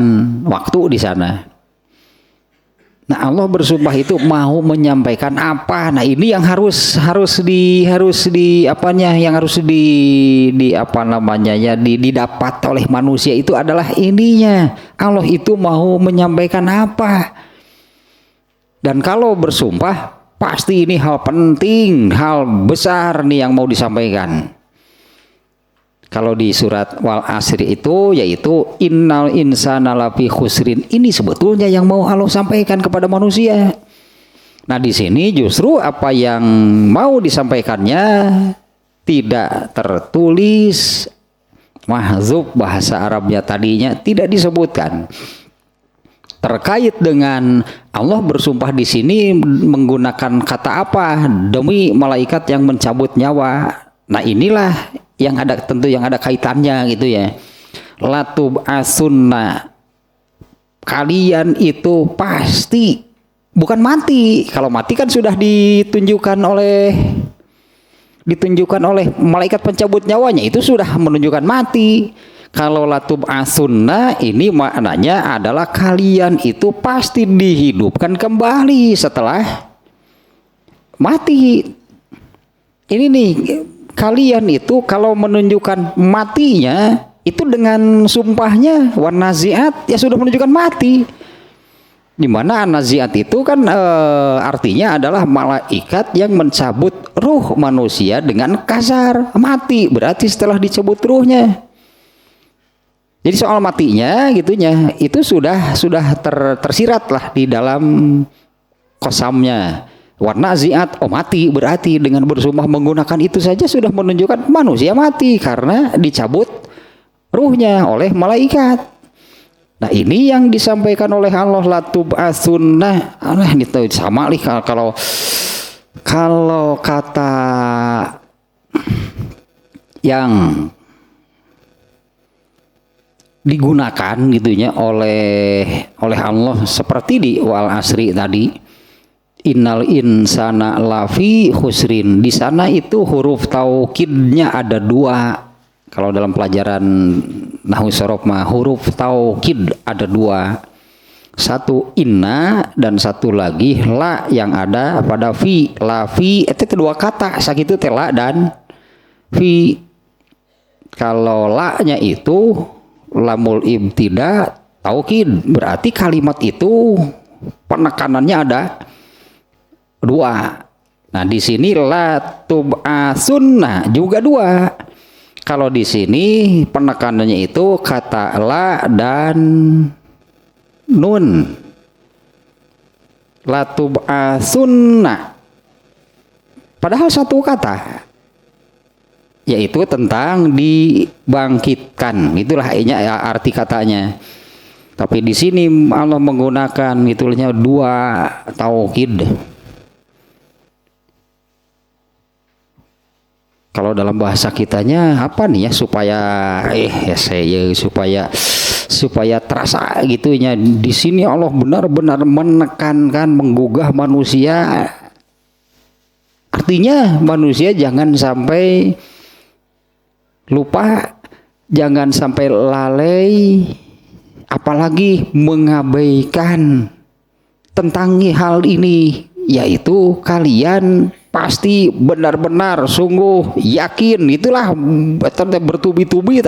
waktu di sana. Nah, Allah bersumpah itu mau menyampaikan apa? Nah, ini yang harus didapat oleh manusia itu adalah ininya. Allah itu mau menyampaikan apa? Dan kalau bersumpah pasti ini hal penting, hal besar nih yang mau disampaikan. Kalau di surat Wal Asri itu yaitu innal insana lafi khusrin, ini sebetulnya yang mau Allah sampaikan kepada manusia. Nah di sini justru apa yang mau disampaikannya tidak tertulis, mahzub bahasa Arabnya tadinya tidak disebutkan. Terkait dengan Allah bersumpah di sini menggunakan kata apa? Demi malaikat yang mencabut nyawa. Nah inilah yang ada, tentu yang ada kaitannya gitu ya. Latub asunna, kalian itu pasti bukan mati. Kalau mati kan sudah ditunjukkan oleh malaikat pencabut nyawanya, itu sudah menunjukkan mati. Kalau latub asunna ini maknanya adalah kalian itu pasti dihidupkan kembali setelah mati. Ini nih, kalian itu kalau menunjukkan matinya itu dengan sumpahnya wan naziat ya sudah menunjukkan mati. Di mana naziat itu kan artinya adalah malaikat yang mencabut ruh manusia dengan kasar, mati berarti setelah dicabut ruhnya. Jadi soal matinya gitunya itu sudah tersirat lah di dalam qasamnya. Warna ziat, oh mati berarti dengan bersumpah menggunakan itu saja sudah menunjukkan manusia mati karena dicabut ruhnya oleh malaikat. Nah ini yang disampaikan oleh Allah latub asunnah. Ini sama nih kalau kata yang digunakan gitunya oleh Allah seperti di Wal Asri tadi. Innal insana lafi khusrin. Di sana itu huruf taukidnya ada 2. Kalau dalam pelajaran nahwu sorof mah huruf taukid ada 2. Satu inna dan satu lagi la yang ada pada fi. Lafi itu 2 kata, sakitu tela dan fi. Kalau la-nya itu lamul ibtida taukid, berarti kalimat itu penekanannya ada 2. Nah di sini latub asunna juga 2. Kalau di sini penekanannya itu kata la dan nun. Latub asunna padahal satu kata, yaitu tentang dibangkitkan. Itulah ya arti katanya. Tapi di sini Allah menggunakan itunya 2 taukid. Kalau dalam bahasa kitanya apa nih ya supaya terasa gitunya. Di sini Allah benar-benar menekankan, menggugah manusia. Artinya manusia jangan sampai lupa, jangan sampai lalai, apalagi mengabaikan tentang hal ini, yaitu kalian pasti benar-benar sungguh yakin, itulah bertubi-tubi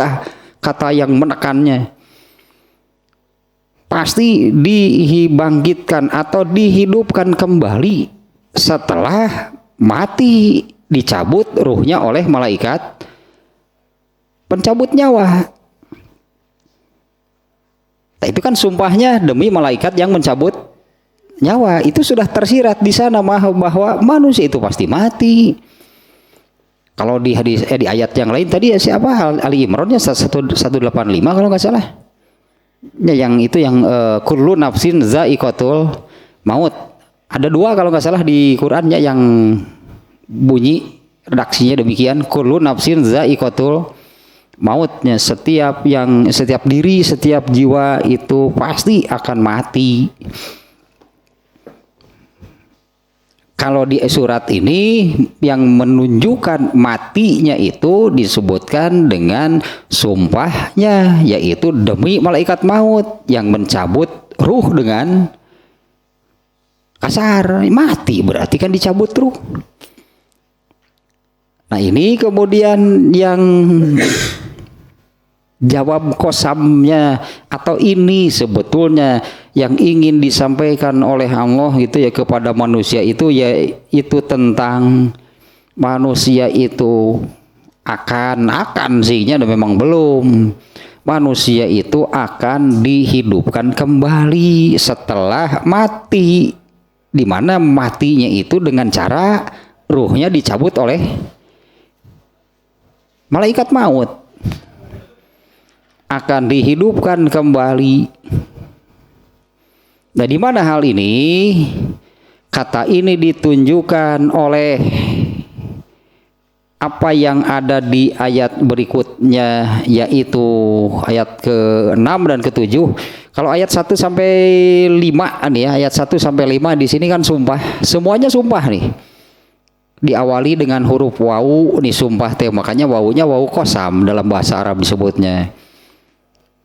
kata yang menekannya, pasti dibangkitkan atau dihidupkan kembali setelah mati, dicabut ruhnya oleh malaikat pencabut nyawa. Nah, itu kan sumpahnya demi malaikat yang mencabut nyawa, itu sudah tersirat di sana bahwa manusia itu pasti mati. Kalau di hadis di ayat yang lain tadi ya siapa Ali Imrannya 185 kalau nggak salah. Ya, yang itu yang kullu nafsin za'iqatul maut. Ada 2 kalau nggak salah di Qur'annya yang bunyi redaksinya demikian, kullu nafsin za'iqatul mautnya, setiap diri, setiap jiwa itu pasti akan mati. Kalau di surat ini yang menunjukkan matinya itu disebutkan dengan sumpahnya, yaitu demi malaikat maut yang mencabut ruh dengan kasar. Mati berarti kan dicabut ruh. Nah ini kemudian yang jawab kosamnya, atau ini sebetulnya yang ingin disampaikan oleh Allah gitu ya kepada manusia itu, ya itu tentang manusia itu akan sihnya memang belum. Manusia itu akan dihidupkan kembali setelah mati, di mana matinya itu dengan cara ruhnya dicabut oleh malaikat maut, akan dihidupkan kembali. Nah, di mana hal ini? Kata ini ditunjukkan oleh apa yang ada di ayat berikutnya, yaitu ayat ke-6 dan ke-7. Kalau ayat 1 sampai 5 nih ya, ayat 1 sampai 5 di sini kan sumpah, semuanya sumpah nih. Diawali dengan huruf wawu nih sumpah teh, makanya wawunya wawu qasam dalam bahasa Arab disebutnya.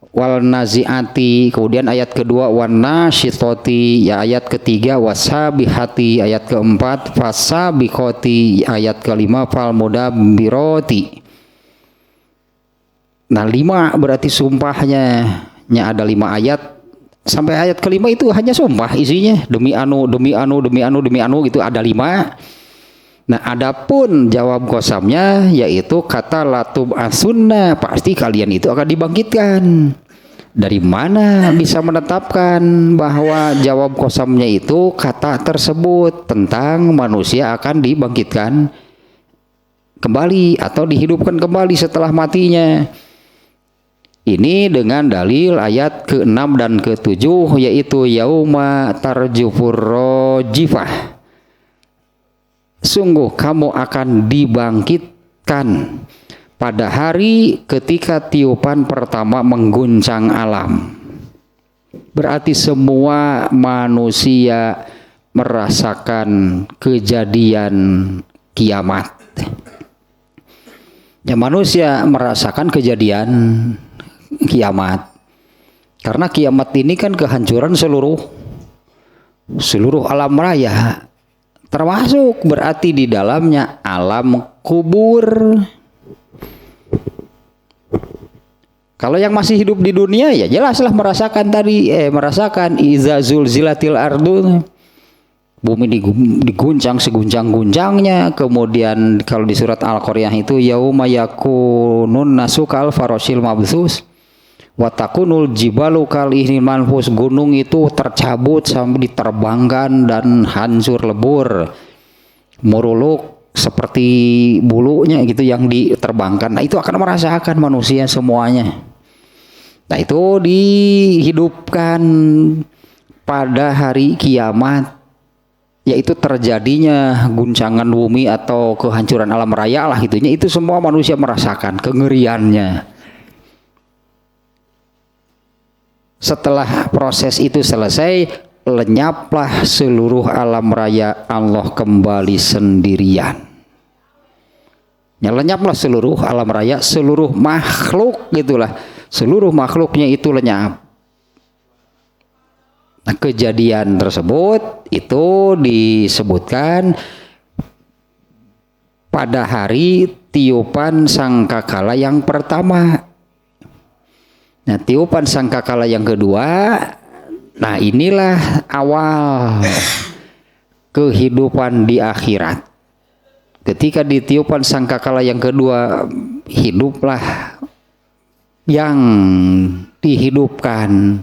Wal naziati, kemudian ayat kedua wan nasyitoti, ya ayat ketiga wasabihati, ayat keempat fasabiqoti, ayat kelima fal mudabbiroti. Nah 5 berarti sumpahnya, ada 5 ayat, sampai ayat kelima itu hanya sumpah isinya, demi anu gitu, ada 5. Nah, adapun jawab qasamnya yaitu kata latub asunna, pasti kalian itu akan dibangkitkan. Dari mana bisa menetapkan bahwa jawab qasamnya itu kata tersebut tentang manusia akan dibangkitkan kembali atau dihidupkan kembali setelah matinya? Ini dengan dalil ayat ke-6 dan ke-7, yaitu yauma tarjufur rajifah. Sungguh kamu akan dibangkitkan pada hari ketika tiupan pertama mengguncang alam. Berarti semua manusia merasakan kejadian kiamat. Ya, manusia merasakan kejadian kiamat. Karena kiamat ini kan kehancuran seluruh alam raya. Termasuk berarti di dalamnya alam kubur. Kalau yang masih hidup di dunia ya jelaslah merasakan iza zulzilatil ardu, bumi diguncang seguncang-guncangnya. Kemudian kalau di surat Al-Qaryah itu yauma yakunun nasu kal farosil mabthus wa takunul jibalu kal ihnil manfus, gunung itu tercabut sampai diterbangkan dan hancur lebur, muruluk seperti bulunya gitu yang diterbangkan. Nah, itu akan merasakan manusia semuanya. Nah, itu dihidupkan pada hari kiamat, yaitu terjadinya guncangan bumi atau kehancuran alam raya lah itunya, itu semua manusia merasakan kengeriannya. Setelah proses itu selesai, lenyaplah seluruh alam raya, Allah kembali sendirian. Ya, lenyaplah seluruh alam raya, seluruh makhluk gitulah, seluruh makhluknya itu lenyap. Nah, kejadian tersebut itu disebutkan pada hari tiupan sangkakala yang pertama. Nah, tiupan sangkakala yang kedua, nah inilah awal kehidupan di akhirat. Ketika di tiupan sangkakala yang kedua, hiduplah yang dihidupkan.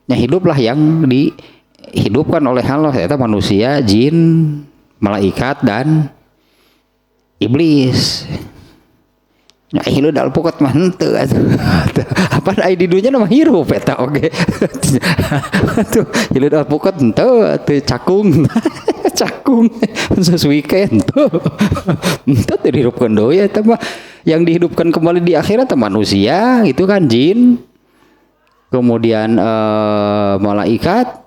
Nah, hiduplah yang dihidupkan oleh Allah, yaitu manusia, jin, malaikat, dan iblis. Nah, hilu dal pokot mah henteu apa ai di dunya mah hirup eta oge. Tuh hilu dal pokot henteu teu cakung. Cakung sesuikeun tuh. Henteu teu dihidupkeun deui eta mah. Yang dihidupkan kembali di akhirat manusia itu kan jin. Kemudian malaikat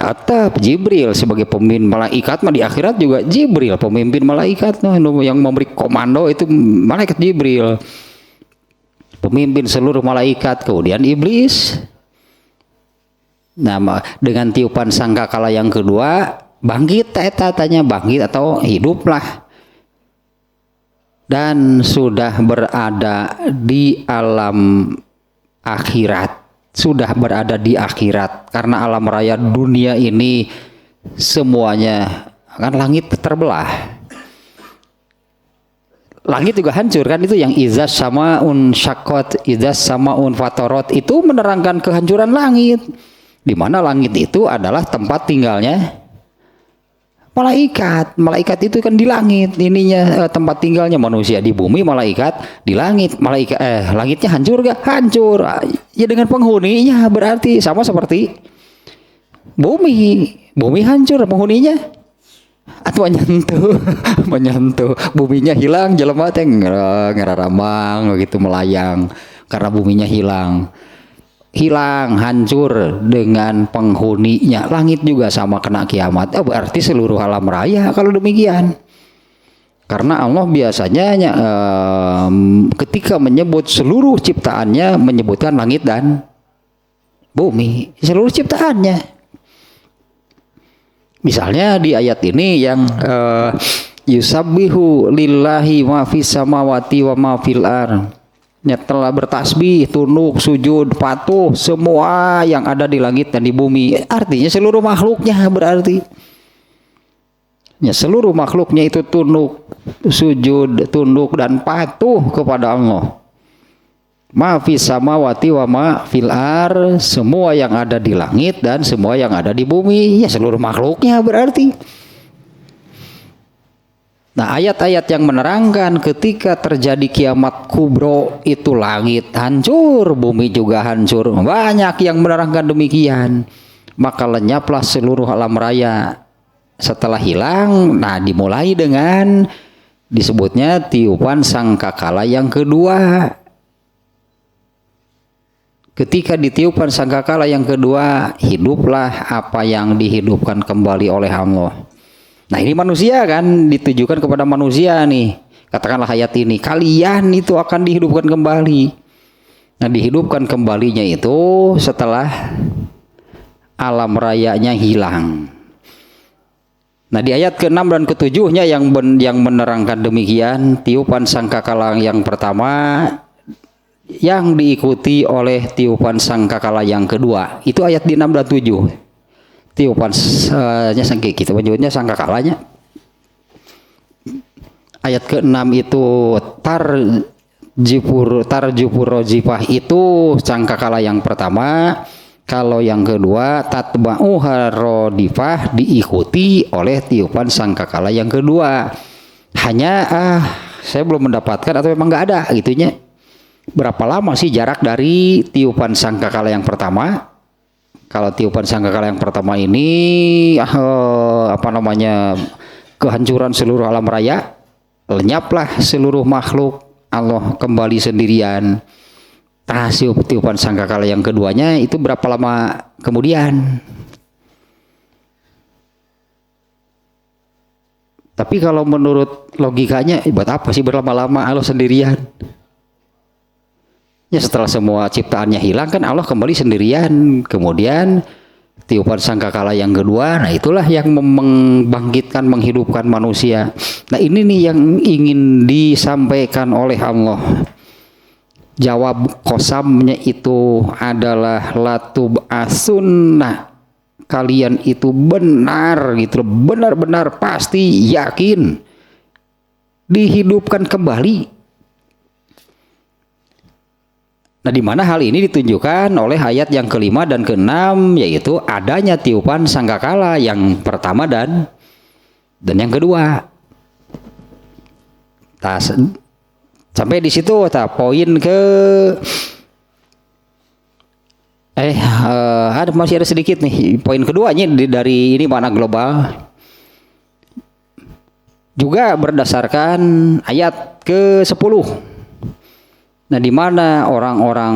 atau Jibril sebagai pemimpin malaikat mah di akhirat juga Jibril pemimpin malaikat, yang memberi komando itu malaikat Jibril, pemimpin seluruh malaikat. Kemudian iblis. Nah, dengan tiupan sangkakala yang kedua bangkit tanya bangkit atau hiduplah, dan sudah berada di alam akhirat. Sudah berada di akhirat, karena alam raya dunia ini semuanya kan langit terbelah. langit juga hancur kan, itu yang izas samaun syaqqat, izas samaun fatorot, itu menerangkan kehancuran langit, di mana langit itu adalah tempat tinggalnya malaikat. Malaikat itu kan di langit ininya, tempat tinggalnya manusia di bumi, malaikat di langit. Langitnya hancur gak? Hancur. Ya dengan penghuninya, berarti sama seperti bumi hancur, penghuninya atau menyentuh buminya hilang, jelema teh ngeraramang gitu, melayang karena buminya hilang, hancur dengan penghuninya. Langit juga sama kena kiamat. Berarti seluruh alam raya kalau demikian. Karena Allah biasanya ketika menyebut seluruh ciptaannya menyebutkan langit dan bumi, seluruh ciptaannya. Misalnya di ayat ini yang yusabbihu lillahi ma fis samawati wa ma fil ardh, telah bertasbih, tunduk, sujud, patuh semua yang ada di langit dan di bumi. Artinya seluruh makhluknya, berarti ya seluruh makhluknya itu tunduk, sujud, tunduk dan patuh kepada Allah. Ma fis samawati wa ma fil ardh, semua yang ada di langit dan semua yang ada di bumi, ya seluruh makhluknya berarti. Nah, ayat-ayat yang menerangkan ketika terjadi kiamat kubro itu langit hancur, bumi juga hancur, banyak yang menerangkan demikian. Maka lenyaplah seluruh alam raya setelah hilang. Nah, dimulai dengan disebutnya tiupan sangkakala yang kedua. Ketika ditiupkan sangkakala yang kedua, hiduplah apa yang dihidupkan kembali oleh Allah. Nah, ini manusia kan, ditujukan kepada manusia nih. Katakanlah ayat ini, kalian itu akan dihidupkan kembali. Nah, dihidupkan kembalinya itu setelah alam rayanya hilang. Nah, di ayat ke-6 dan ke-7-nya yang menerangkan demikian, tiupan sangkakala yang pertama yang diikuti oleh tiupan sangkakala yang kedua. Itu ayat di 6 dan 7. Tiupan kita menyebutnya sangkakalanya. Ayat ke-6 itu tarjupur rojifah, itu sangkakala yang pertama. Kalau yang kedua tatba'uha rodifah, diikuti oleh tiupan sangkakala yang kedua. Hanya saya belum mendapatkan atau memang nggak ada gitunya. Berapa lama sih jarak dari tiupan sangkakala yang pertama? Kalau tiupan sangkakala yang pertama ini kehancuran seluruh alam raya, lenyaplah seluruh makhluk, Allah kembali sendirian. Tiupan sangkakala yang keduanya itu berapa lama kemudian? Tapi kalau menurut logikanya, buat apa sih berlama-lama Allah sendirian? Ya, setelah semua ciptaannya hilang kan Allah kembali sendirian. Kemudian tiupan sangkakala yang kedua, nah itulah yang membangkitkan, menghidupkan manusia. Nah, ini nih yang ingin disampaikan oleh Allah. Jawab kosamnya itu adalah latub asunnah. Kalian itu benar gitu, benar-benar pasti yakin dihidupkan kembali. Nah, di mana hal ini ditunjukkan oleh ayat yang kelima dan keenam, yaitu adanya tiupan sangkakala yang pertama dan yang kedua. Sampai di situ poin ke masih ada sedikit nih. Poin keduanya dari ini makna global juga berdasarkan ayat ke-10. Nah, di mana orang-orang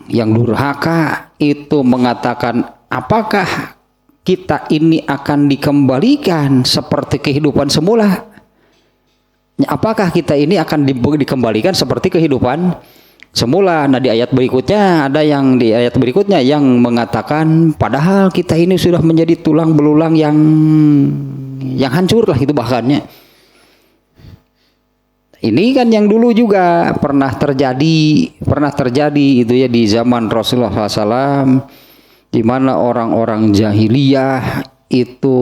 yang durhaka itu mengatakan, apakah kita ini akan dikembalikan seperti kehidupan semula? Apakah kita ini akan dikembalikan seperti kehidupan semula? Nah, di ayat berikutnya yang mengatakan, padahal kita ini sudah menjadi tulang belulang yang hancur lah itu bahkannya. Ini kan yang dulu juga pernah terjadi itu ya di zaman Rasulullah SAW, di mana orang-orang jahiliyah itu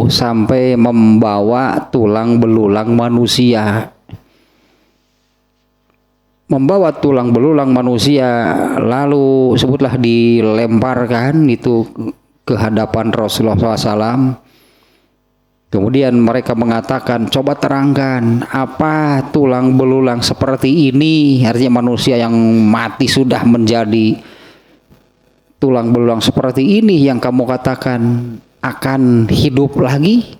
sampai membawa tulang belulang manusia. membawa tulang belulang manusia, lalu sebutlah dilemparkan itu ke hadapan Rasulullah SAW. Kemudian mereka mengatakan, coba terangkan apa tulang belulang seperti ini, artinya manusia yang mati sudah menjadi tulang belulang seperti ini yang kamu katakan akan hidup lagi.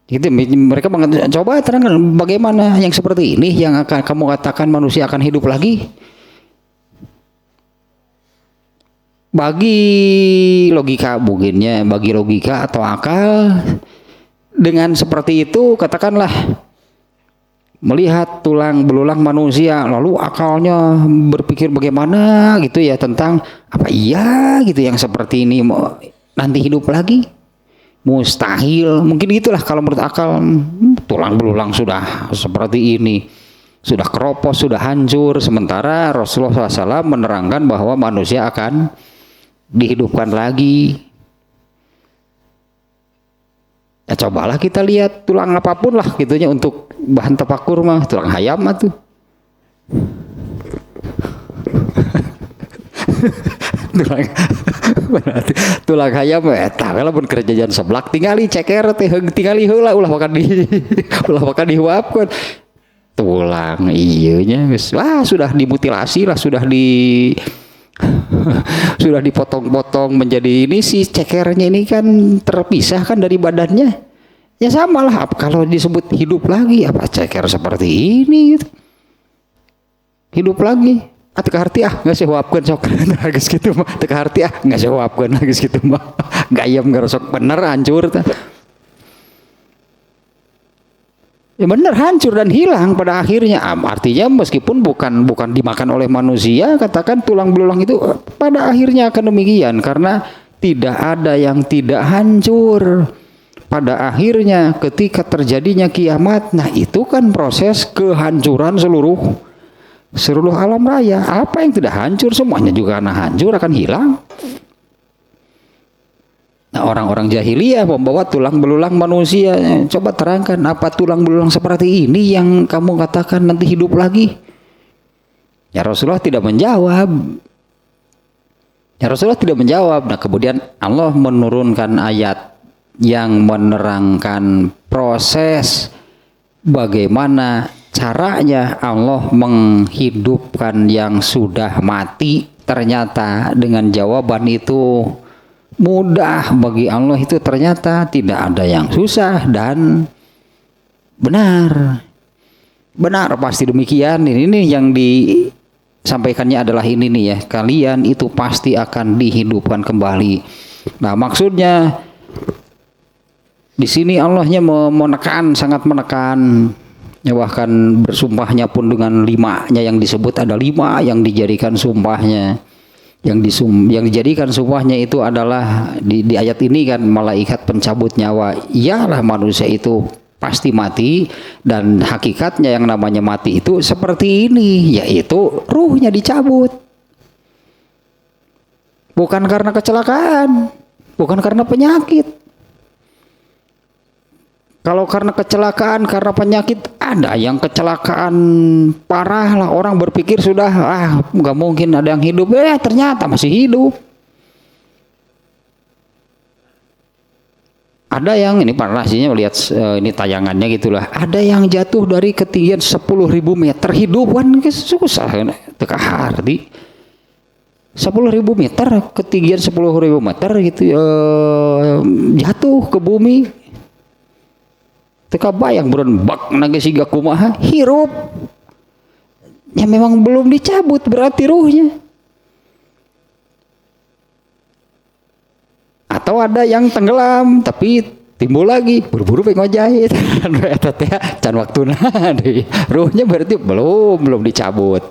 Gitu, mereka mengatakan, coba terangkan bagaimana yang seperti ini yang akan kamu katakan manusia akan hidup lagi. Bagi logika mungkinnya, bagi logika atau akal, dengan seperti itu katakanlah melihat tulang belulang manusia, lalu akalnya berpikir bagaimana gitu ya tentang apa iya gitu yang seperti ini nanti hidup lagi. Mustahil, mungkin itulah kalau menurut akal. Tulang belulang sudah seperti ini, sudah keropos, sudah hancur, sementara Rasulullah SAW menerangkan bahwa manusia akan dihidupkan lagi. Ya cobalah kita lihat tulang apapun lah gitunya untuk bahan tafakur mah, tulang hayam tuh. tulang hayam kalau pun kerjaan seblak tingali ceker teh tingali heula ulah makan dihuapkeun tulang ieu nya wah sudah dimutilasi lah, sudah dipotong-potong menjadi ini, si cekernya ini kan terpisah kan dari badannya. Ya samalah kalau disebut hidup lagi, apa ceker seperti ini gitu. Hidup lagi. Teka harti nggak sih huapkeun sok geus kitu mah. Teka harti nggak sih huapkeun geus kitu mah. Gayam ngarosok bener hancur tah. Ya benar hancur dan hilang pada akhirnya. Artinya meskipun bukan dimakan oleh manusia, katakan tulang belulang itu pada akhirnya akan demikian, karena tidak ada yang tidak hancur. Pada akhirnya ketika terjadinya kiamat, nah itu kan proses kehancuran seluruh alam raya. Apa yang tidak hancur semuanya juga akan hancur, akan hilang. Nah, orang-orang jahiliyah membawa tulang belulang manusia. Coba terangkan apa tulang belulang seperti ini yang kamu katakan nanti hidup lagi. Ya Rasulullah tidak menjawab. Nah kemudian Allah menurunkan ayat yang menerangkan proses bagaimana caranya Allah menghidupkan yang sudah mati. Ternyata dengan jawaban itu mudah bagi Allah, itu ternyata tidak ada yang susah dan benar pasti demikian. Ini yang disampaikannya adalah ini nih ya, kalian itu pasti akan dihidupkan kembali. Nah maksudnya di sini Allahnya sangat menekan, bahkan bersumpahnya pun dengan 5-nya yang disebut, ada 5 yang dijadikan sumpahnya. Yang dijadikan sumpahnya itu adalah di ayat ini kan malaikat pencabut nyawa. Iyalah manusia itu pasti mati, dan hakikatnya yang namanya mati itu seperti ini, yaitu ruhnya dicabut. Bukan karena kecelakaan, bukan karena penyakit. Kalau karena kecelakaan, karena penyakit, ada yang kecelakaan parah lah, orang berpikir sudah nggak mungkin ada yang hidup, ternyata masih hidup. Ada yang ini parahnya melihat ini tayangannya gitulah, ada yang jatuh dari ketinggian 10.000 meter hidup kan susah teka hardi. 10.000 meter ketinggian 10.000 meter gitu jatuh ke bumi. Teka bayang buran bak naga siga kumaha hirup. Ya memang belum dicabut berarti ruhnya. Atau ada yang tenggelam tapi timbul lagi, buru-buru pengen ngojahit. Eta teh can waktuna deui. Ruhnya berarti belum dicabut.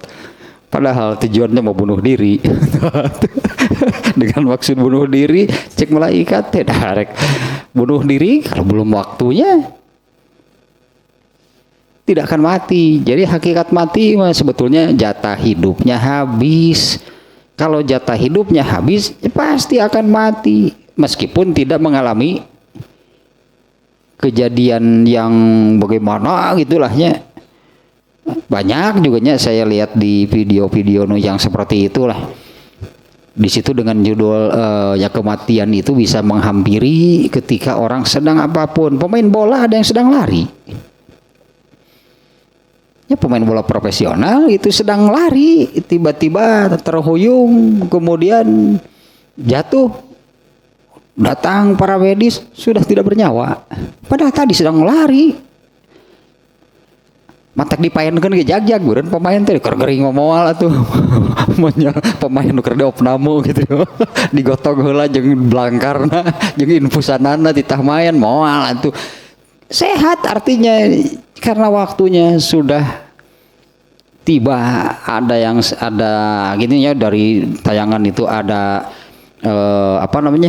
Padahal tujuannya mau bunuh diri. Dengan maksud bunuh diri, cek malaikat teh darek bunuh diri kalau belum waktunya tidak akan mati. Jadi hakikat mati sebetulnya jatah hidupnya habis. Kalau jatah hidupnya habis, ya pasti akan mati meskipun tidak mengalami kejadian yang bagaimana gitulahnya. Banyak juga saya lihat di video-video yang seperti itulah. Di situ dengan judul ya kematian itu bisa menghampiri ketika orang sedang apapun. Pemain bola ada yang sedang lari. Ya pemain bola profesional itu sedang lari, tiba-tiba terhuyung, kemudian jatuh. Datang para medis sudah tidak bernyawa. Padahal tadi sedang lari. Matak dipaenkeun ge jagjag beureun pemain teh keur gering moal atuh. Pemain nu keur diopname gitu. Digotong heula jeung blangkarna, jeung infusanana titah main moal atuh. Sehat artinya karena waktunya sudah tiba. Ada gininya dari tayangan itu ada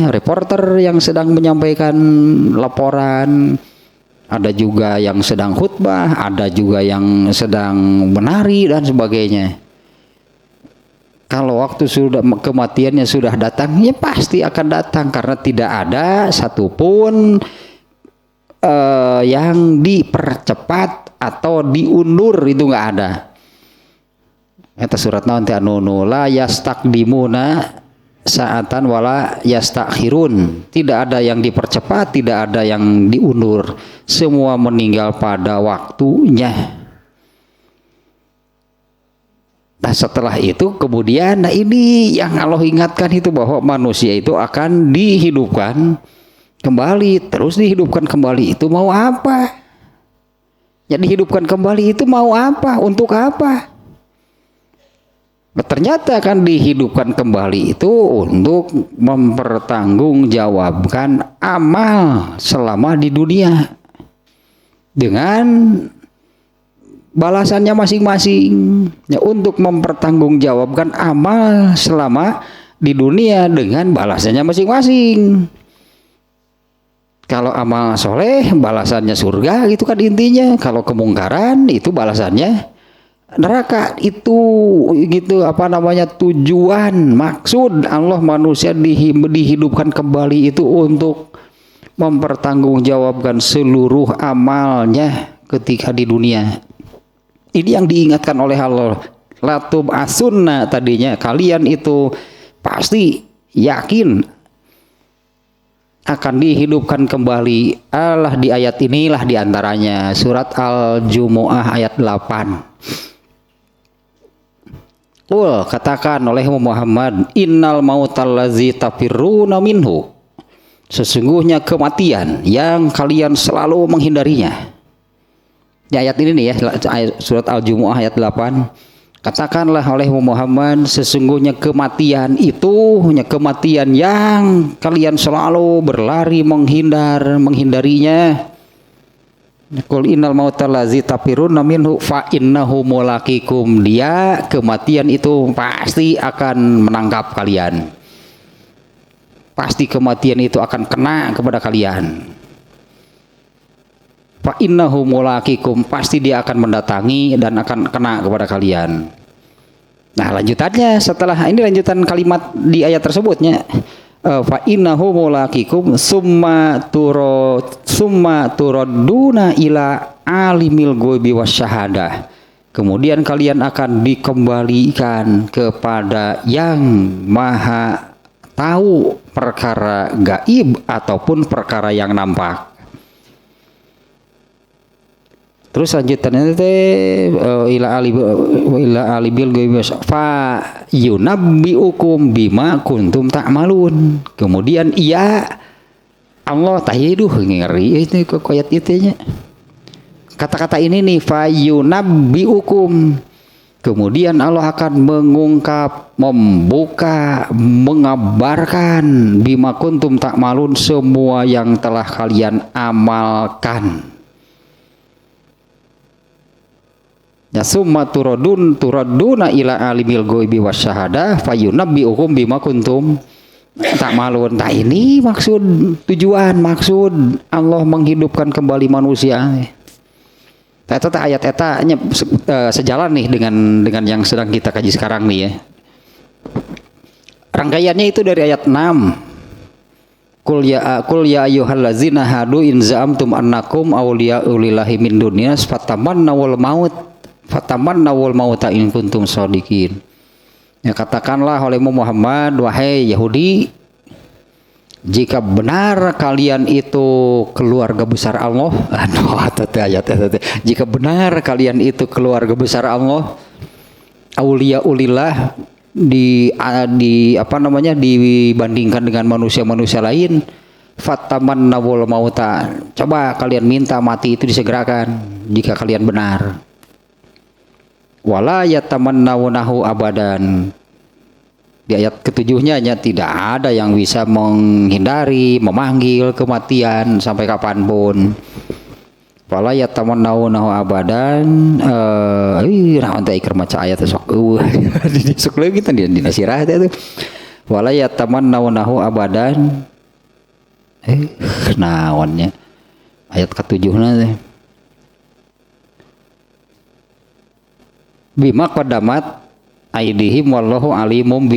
reporter yang sedang menyampaikan laporan. Ada juga yang sedang khutbah, ada juga yang sedang menari dan sebagainya. Kalau waktu sudah kematiannya sudah datang, ya pasti akan datang karena tidak ada satupun yang dipercepat atau diundur, itu nggak ada. Eta surat naon teh anu la yastaqdimuna sa'atan wala yastakhirun. Tidak ada yang dipercepat, tidak ada yang diundur. Semua meninggal pada waktunya. Nah setelah itu kemudian, nah ini yang Allah ingatkan itu bahwa manusia itu akan dihidupkan kembali, terus dihidupkan kembali. Itu mau apa? Ya dihidupkan kembali itu mau apa? Untuk apa? Ternyata akan dihidupkan kembali itu untuk mempertanggungjawabkan amal selama di dunia dengan balasannya masing-masing. Ya, untuk mempertanggungjawabkan amal selama di dunia dengan balasannya masing-masing. Kalau amal soleh balasannya surga, gitu kan intinya. Kalau kemungkaran itu balasannya neraka. Itu gitu tujuan, maksud Allah manusia dihidupkan kembali itu untuk mempertanggungjawabkan seluruh amalnya ketika di dunia. Ini yang diingatkan oleh Allah. Latub asunna tadinya, kalian itu pasti yakin akan dihidupkan kembali. Allah di ayat inilah diantaranya surat Al-Jumu'ah ayat 8. Katakan oleh Muhammad, innal mautallazi tafirruna minhu, sesungguhnya kematian yang kalian selalu menghindarinya. Di ayat ini nih ya, surat Al-Jumu'ah ayat 8. Katakanlah oleh Muhammad, sesungguhnya kematian itu kematian yang kalian selalu berlari menghindarinya. Qul innal mautallazi tafirruna minhu fa innahu mulaqikum. Dia kematian itu pasti akan menangkap kalian. Pasti kematian itu akan kena kepada kalian. Fa innahu mulaqikum, pasti dia akan mendatangi dan akan kena kepada kalian. Nah, lanjutannya setelah ini lanjutan kalimat di ayat tersebutnya. Fa innahu mulaqikum summa turadduna ila alimil ghaibi wasyahadah. Kemudian kalian akan dikembalikan kepada yang maha tahu perkara gaib ataupun perkara yang nampak. Terus lanjutannya ila alibil ghaibi fa yunabbiukum bima kuntum ta'malun. Kemudian Allah tahiduh ngeri itu ayat itunya. Kata-kata ini nih fa yunabbiukum. Kemudian Allah akan mengungkap, membuka, mengabarkan bima kuntum ta'malun, semua yang telah kalian amalkan. Ya summa turadduna ila alimil ghaibi wasyahadah fayunabbiukum bima kuntum ta'malun. Nah ini tujuan maksud Allah menghidupkan kembali manusia. Eta ayat eta sejalan nih dengan yang sedang kita kaji sekarang nih ya. Rangkaiannya itu dari ayat 6 Qul ya ayyuhallazina hadu in za'amtum annakum awliya'u lillahi min dunya fatamannawul mauta in kuntum shadiqin. Ya, katakanlah oleh Muhammad, wahai Yahudi, jika benar kalian itu keluarga besar Allah, jika benar kalian itu keluarga besar Allah, auliyaulillah, dibandingkan dengan manusia-manusia lain, fatamannawul mauta, coba kalian minta mati itu disegerakan jika kalian benar. Wala yatamannawunahu abadan. Di ayat ketujuhnya tidak ada yang bisa menghindari, memanggil kematian sampai kapanpun. Wala yatamannawunahu abadan. Nanti ikir maca ayat sok sok lagi tadi di nasirah itu. Wala yatamannawunahu abadan. Kenaonnya ayat ketujuhnya bima qaddamat aidihim wallahu alimum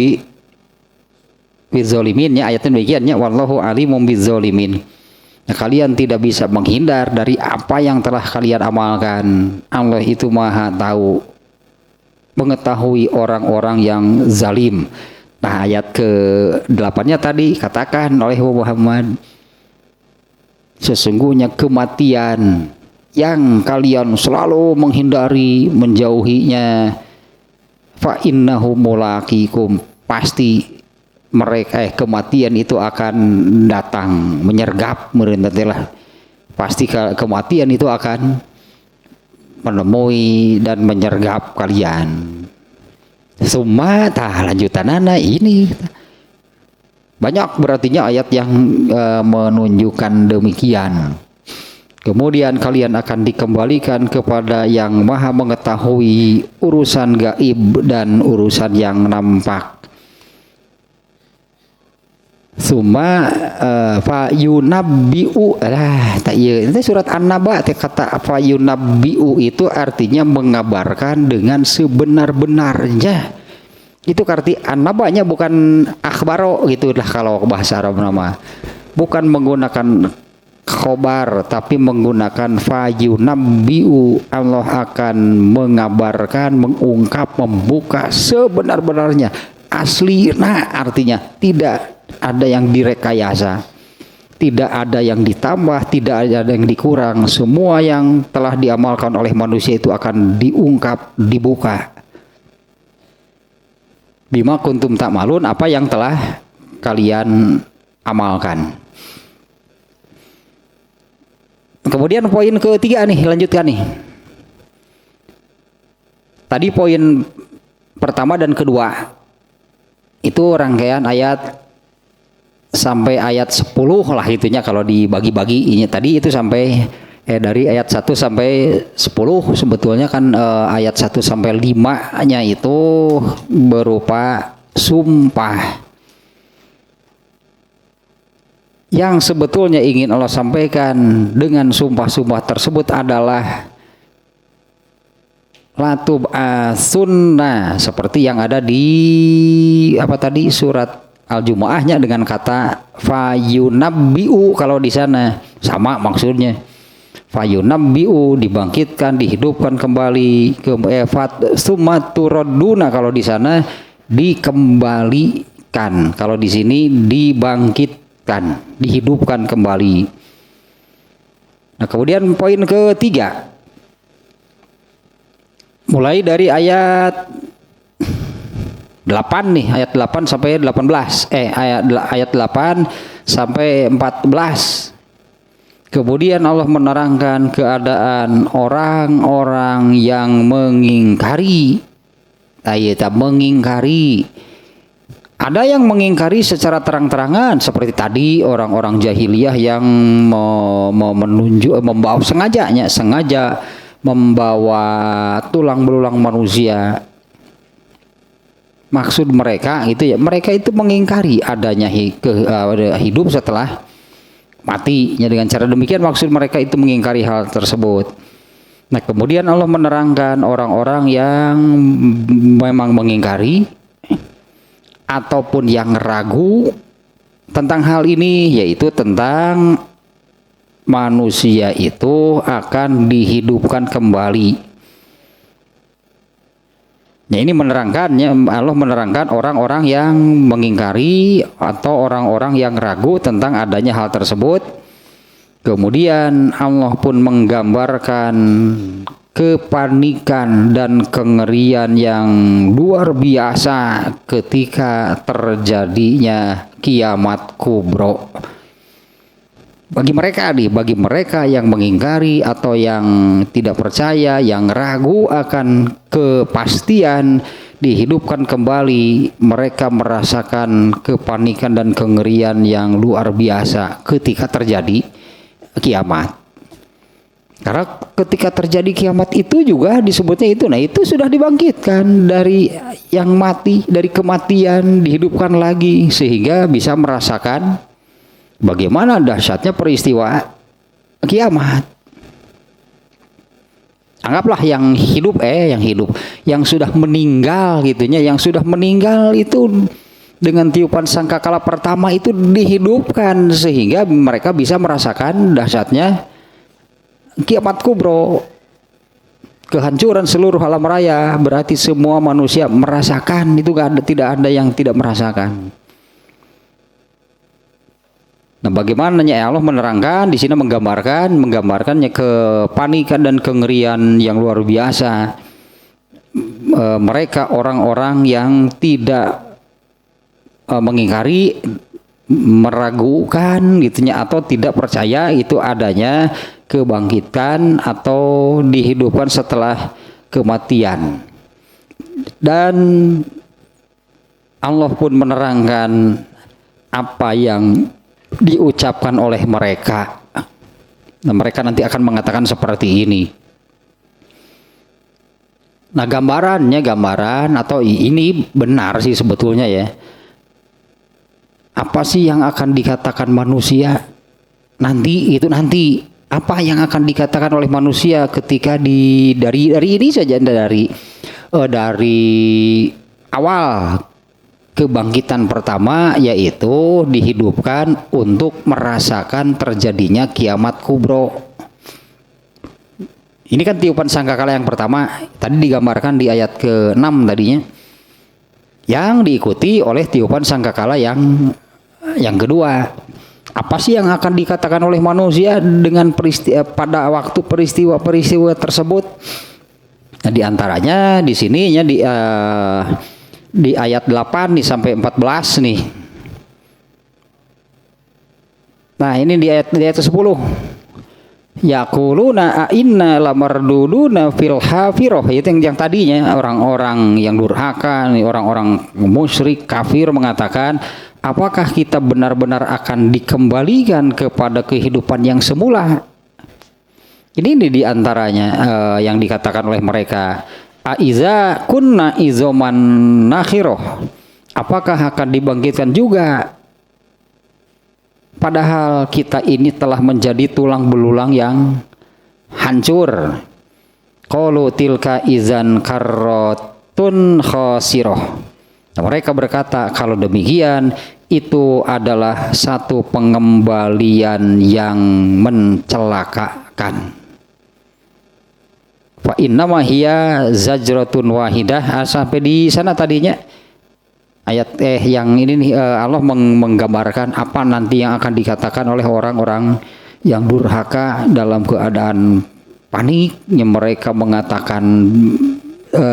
bizolimin, ya ayatnya demikiannya, wallahu alimum bizolimin. Nah, kalian tidak bisa menghindar dari apa yang telah kalian amalkan. Allah itu maha tahu, mengetahui orang-orang yang zalim. Nah, ayat ke-8-nya tadi katakan oleh Muhammad, sesungguhnya kematian yang kalian selalu menghindari, menjauhinya, fa innahu mulaqikum, pasti mereka kematian itu akan datang, menyergap, merintatilah, pasti kematian itu akan menemui dan menyergap kalian. Summa lanjutanana ini banyak berartinya ayat yang menunjukkan demikian. Kemudian kalian akan dikembalikan kepada yang maha mengetahui urusan gaib dan urusan yang nampak. Summa fa yunabbi'u, itu surat An-Naba, kata fa yunabbi'u itu artinya mengabarkan dengan sebenar-benarnya. Itu arti An-Nabanya, bukan akhbaro gitulah kalau bahasa Arab nama. Bukan menggunakan khobar, tapi menggunakan fayunabbi'u, Allah akan mengabarkan, mengungkap, membuka sebenar-benarnya, asli. Nah, artinya tidak ada yang direkayasa, tidak ada yang ditambah, tidak ada yang dikurang. Semua yang telah diamalkan oleh manusia itu akan diungkap, dibuka. Bima kuntum ta'malun, apa yang telah kalian amalkan. Kemudian poin ketiga nih, lanjutkan nih. Tadi poin pertama dan kedua itu rangkaian ayat sampai ayat 10 lah itunya kalau dibagi-bagi. Ini tadi itu sampai dari ayat 1 sampai 10 sebetulnya kan ayat 1 sampai 5-nya itu berupa sumpah. Yang sebetulnya ingin Allah sampaikan dengan sumpah-sumpah tersebut adalah latub sunnah, seperti yang ada di surat Al-Jumu'ahnya dengan kata fayunabbi'u. Kalau di sana sama maksudnya, fayunabbi'u, dibangkitkan, dihidupkan kembali, sumaturaduna, kalau di sana dikembalikan, kalau di sini dibangkitkan, dihidupkan kembali. Nah, kemudian poin ketiga, mulai dari ayat 8 nih, ayat 8 sampai 18, ayat 8 sampai 14. Kemudian Allah menerangkan keadaan orang-orang yang mengingkari. Ada yang mengingkari secara terang-terangan, seperti tadi orang-orang jahiliyah yang membawa sengaja membawa tulang belulang manusia. Maksud mereka itu ya, mereka itu mengingkari adanya hidup setelah matinya. Dengan cara demikian maksud mereka itu mengingkari hal tersebut. Nah, kemudian Allah menerangkan orang-orang yang memang mengingkari ataupun yang ragu tentang hal ini, yaitu tentang manusia itu akan dihidupkan kembali. Nah, ini menerangkannya, Allah menerangkan orang-orang yang mengingkari atau orang-orang yang ragu tentang adanya hal tersebut. Kemudian Allah pun menggambarkan kepanikan dan kengerian yang luar biasa ketika terjadinya kiamat kubro. Bagi mereka yang mengingkari atau yang tidak percaya, yang ragu akan kepastian dihidupkan kembali, mereka merasakan kepanikan dan kengerian yang luar biasa ketika terjadi kiamat. Karena ketika terjadi kiamat itu juga disebutnya itu, nah itu sudah dibangkitkan dari yang mati, dari kematian dihidupkan lagi sehingga bisa merasakan bagaimana dahsyatnya peristiwa kiamat. Anggaplah yang sudah meninggal gitunya, yang sudah meninggal itu dengan tiupan sangkakala pertama itu dihidupkan sehingga mereka bisa merasakan dahsyatnya kiamat kubro. Kehancuran seluruh alam raya, berarti semua manusia merasakan, itu tidak ada yang tidak merasakan. Nah, bagaimana Allah menerangkan di sini, menggambarkannya kepanikan dan kengerian yang luar biasa. Mereka orang-orang yang tidak mengingkari, meragukan gitunya, atau tidak percaya itu adanya kebangkitan atau dihidupkan setelah kematian. Dan Allah pun menerangkan apa yang diucapkan oleh mereka. Nah, mereka nanti akan mengatakan seperti ini. Nah, gambaran atau ini benar sih sebetulnya ya. Apa sih yang akan dikatakan manusia nanti? Apa yang akan dikatakan oleh manusia ketika dari ini saja, dari awal kebangkitan pertama, yaitu dihidupkan untuk merasakan terjadinya kiamat kubro. Ini kan tiupan sangkakala yang pertama, tadi digambarkan di ayat ke-6 tadinya, yang diikuti oleh tiupan sangkakala yang kedua. Apa sih yang akan dikatakan oleh manusia dengan pada waktu peristiwa tersebut? Nah, di antaranya di sini ya di ayat 8 nih sampai 14 nih. Nah, ini di ayat 10. Yaquluna inna lamarduduna fil hafirah, itu yang tadinya orang-orang yang durhaka, orang-orang musyrik kafir mengatakan, apakah kita benar-benar akan dikembalikan kepada kehidupan yang semula? Ini di antaranya yang dikatakan oleh mereka. Aiza kunna izoman nakhiroh, apakah akan dibangkitkan juga padahal kita ini telah menjadi tulang belulang yang hancur? Qalu tilka izan karratun khasiroh. Nah, mereka berkata, kalau demikian itu adalah satu pengembalian yang mencelakakan. Fa innama hiya zajratun wahidah. Sampai di sana tadinya ayat yang ini nih, Allah menggambarkan apa nanti yang akan dikatakan oleh orang-orang yang durhaka dalam keadaan panik, yang mereka mengatakan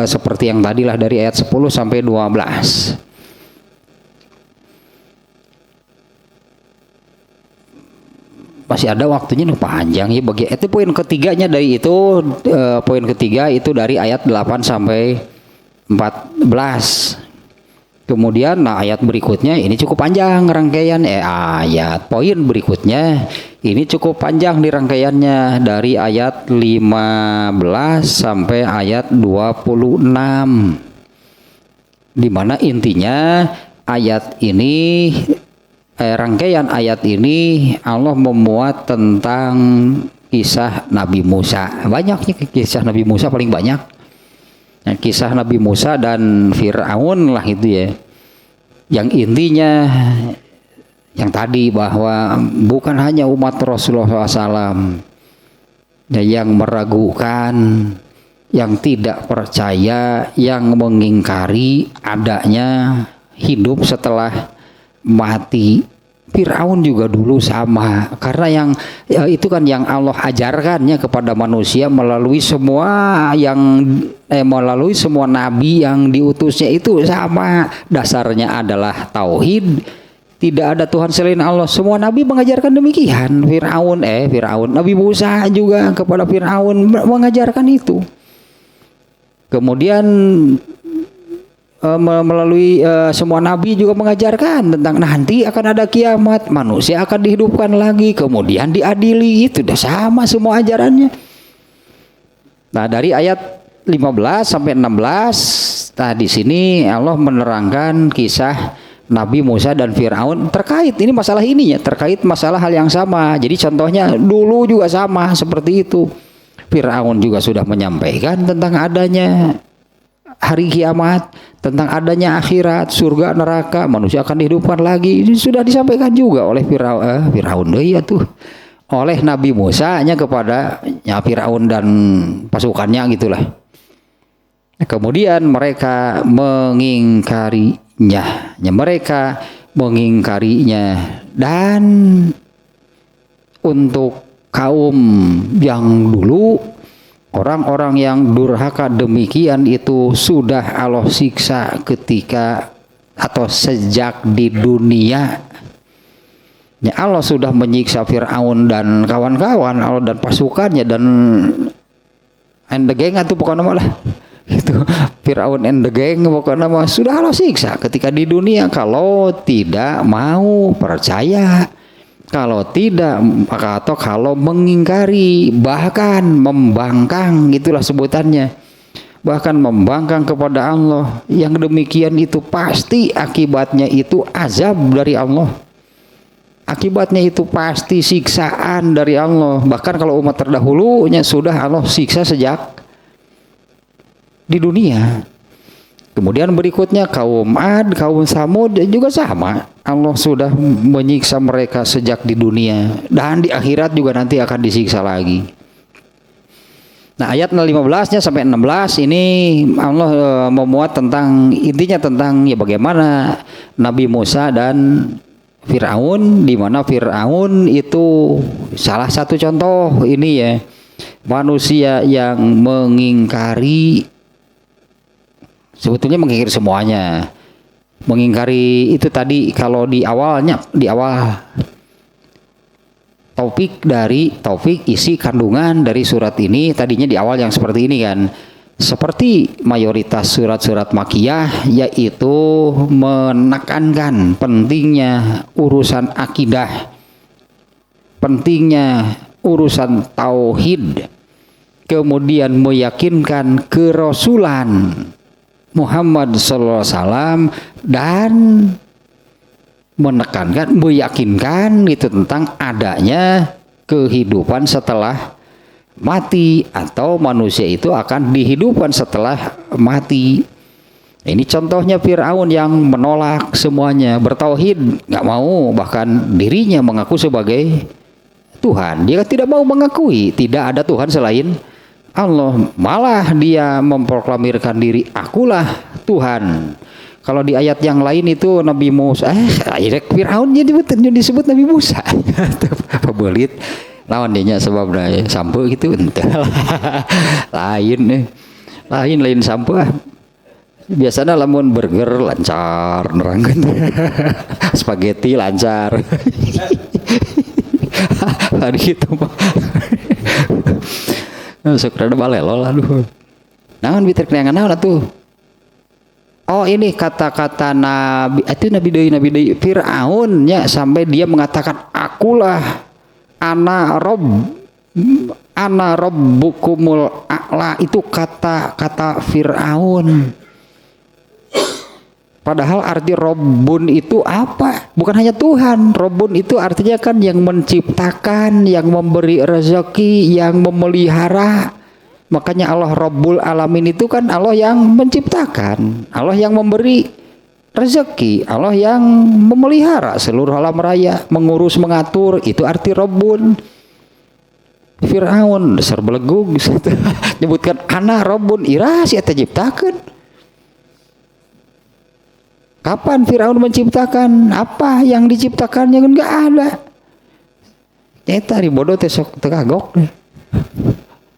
seperti yang tadilah dari ayat 10 sampai 12. Masih ada waktunya panjang ya bagi itu. Poin ketiganya dari itu, poin ketiga itu dari ayat 8 sampai 14. Kemudian ayat berikutnya ini cukup panjang rangkaian ayat. Poin berikutnya ini cukup panjang di rangkaiannya dari ayat 15 sampai ayat 26. Di mana intinya ayat ini, rangkaian ayat ini Allah memuat tentang kisah Nabi Musa. Banyaknya kisah Nabi Musa, paling banyak. Nah, kisah Nabi Musa dan Fir'aun lah itu ya. Yang intinya yang tadi bahwa bukan hanya umat Rasulullah SAW yang meragukan, yang tidak percaya, yang mengingkari adanya hidup setelah mati. Fir'aun juga dulu sama, karena yang itu kan yang Allah ajarkannya kepada manusia melalui semua melalui semua nabi yang diutusnya itu sama, dasarnya adalah tauhid, tidak ada Tuhan selain Allah. Semua nabi mengajarkan demikian. Fir'aun Nabi Musa juga kepada Fir'aun mengajarkan itu. Kemudian melalui semua nabi juga mengajarkan tentang nanti akan ada kiamat, manusia akan dihidupkan lagi, kemudian diadili. Itu udah sama semua ajarannya. Nah, dari ayat 15 sampai 16, nah di sini Allah menerangkan kisah Nabi Musa dan Fir'aun terkait ini masalah ininya, terkait masalah hal yang sama. Jadi contohnya dulu juga sama seperti itu. Fir'aun juga sudah menyampaikan tentang adanya hari kiamat, tentang adanya akhirat, surga, neraka, manusia akan dihidupkan lagi. Ini sudah disampaikan juga oleh Fir'aun oleh Nabi Musa nya kepada Fir'aun dan pasukannya gitulah. Kemudian mereka mengingkarinya, dan untuk kaum yang dulu, orang-orang yang durhaka demikian itu sudah Allah siksa ketika atau sejak di dunia. Ya, Allah sudah menyiksa Fir'aun dan kawan-kawan, Allah dan pasukannya, dan and the gang itu pokoknya nama lah. Itu Fir'aun and the gang pokoknya nama sudah Allah siksa ketika di dunia kalau tidak mau percaya. Kalau tidak, atau kalau mengingkari, bahkan membangkang, itulah sebutannya, bahkan membangkang kepada Allah, yang demikian itu pasti akibatnya itu azab dari Allah, akibatnya itu pasti siksaan dari Allah. Bahkan kalau umat terdahulunya sudah Allah siksa sejak di dunia. Kemudian berikutnya kaum Ad, kaum Samud juga sama. Allah sudah menyiksa mereka sejak di dunia, dan di akhirat juga nanti akan disiksa lagi. Nah, ayat 15-nya sampai 16 ini Allah memuat tentang intinya tentang ya bagaimana Nabi Musa dan Fir'aun, di mana Fir'aun itu salah satu contoh ini ya, manusia yang mengingkari, sebetulnya mengingkari semuanya. Mengingkari itu tadi kalau di awal topik isi kandungan dari surat ini tadinya di awal yang seperti ini kan. Seperti mayoritas surat-surat Makkiyah, yaitu menekankan pentingnya urusan akidah, pentingnya urusan tauhid, kemudian meyakinkan kerasulan Muhammad SAW, dan meyakinkan itu tentang adanya kehidupan setelah mati, atau manusia itu akan dihidupkan setelah mati. Ini contohnya Fir'aun yang menolak semuanya, bertauhid nggak mau, bahkan dirinya mengaku sebagai Tuhan. Dia tidak mau mengakui tidak ada Tuhan selain Allah, malah dia memproklamirkan diri, akulah Tuhan. Kalau di ayat yang lain itu Nabi Musa, Fir'aun jadi disebut Nabi Musa. Pebelit lawan dia sebab sampai gitu lain sampai. Biasanya lamun burger lancar nerangkan. Spaghetti lancar. Hari gitu mah. Sekarang balelo aduh. Naon bitir kenangan naon atuh? Oh, ini kata-kata Nabi itu Nabi Deui Fir'aun nya, sampai dia mengatakan akulah ana rabbukumul a'la. Itu kata Fir'aun. Padahal arti Rabbun itu apa? Bukan hanya Tuhan. Rabbun itu artinya kan yang menciptakan, yang memberi rezeki, yang memelihara. Makanya Allah Rabbul Alamin itu kan Allah yang menciptakan, Allah yang memberi rezeki, Allah yang memelihara seluruh alam raya, mengurus, mengatur, itu arti Rabbun. Fir'aun dasar belegung nyebutkan ana Rabbun, ira sia teh ciptakeun. Kapan Fir'aun menciptakan? Apa yang diciptakannya kan enggak ada. Eta di bodoh teh sok teu kagok.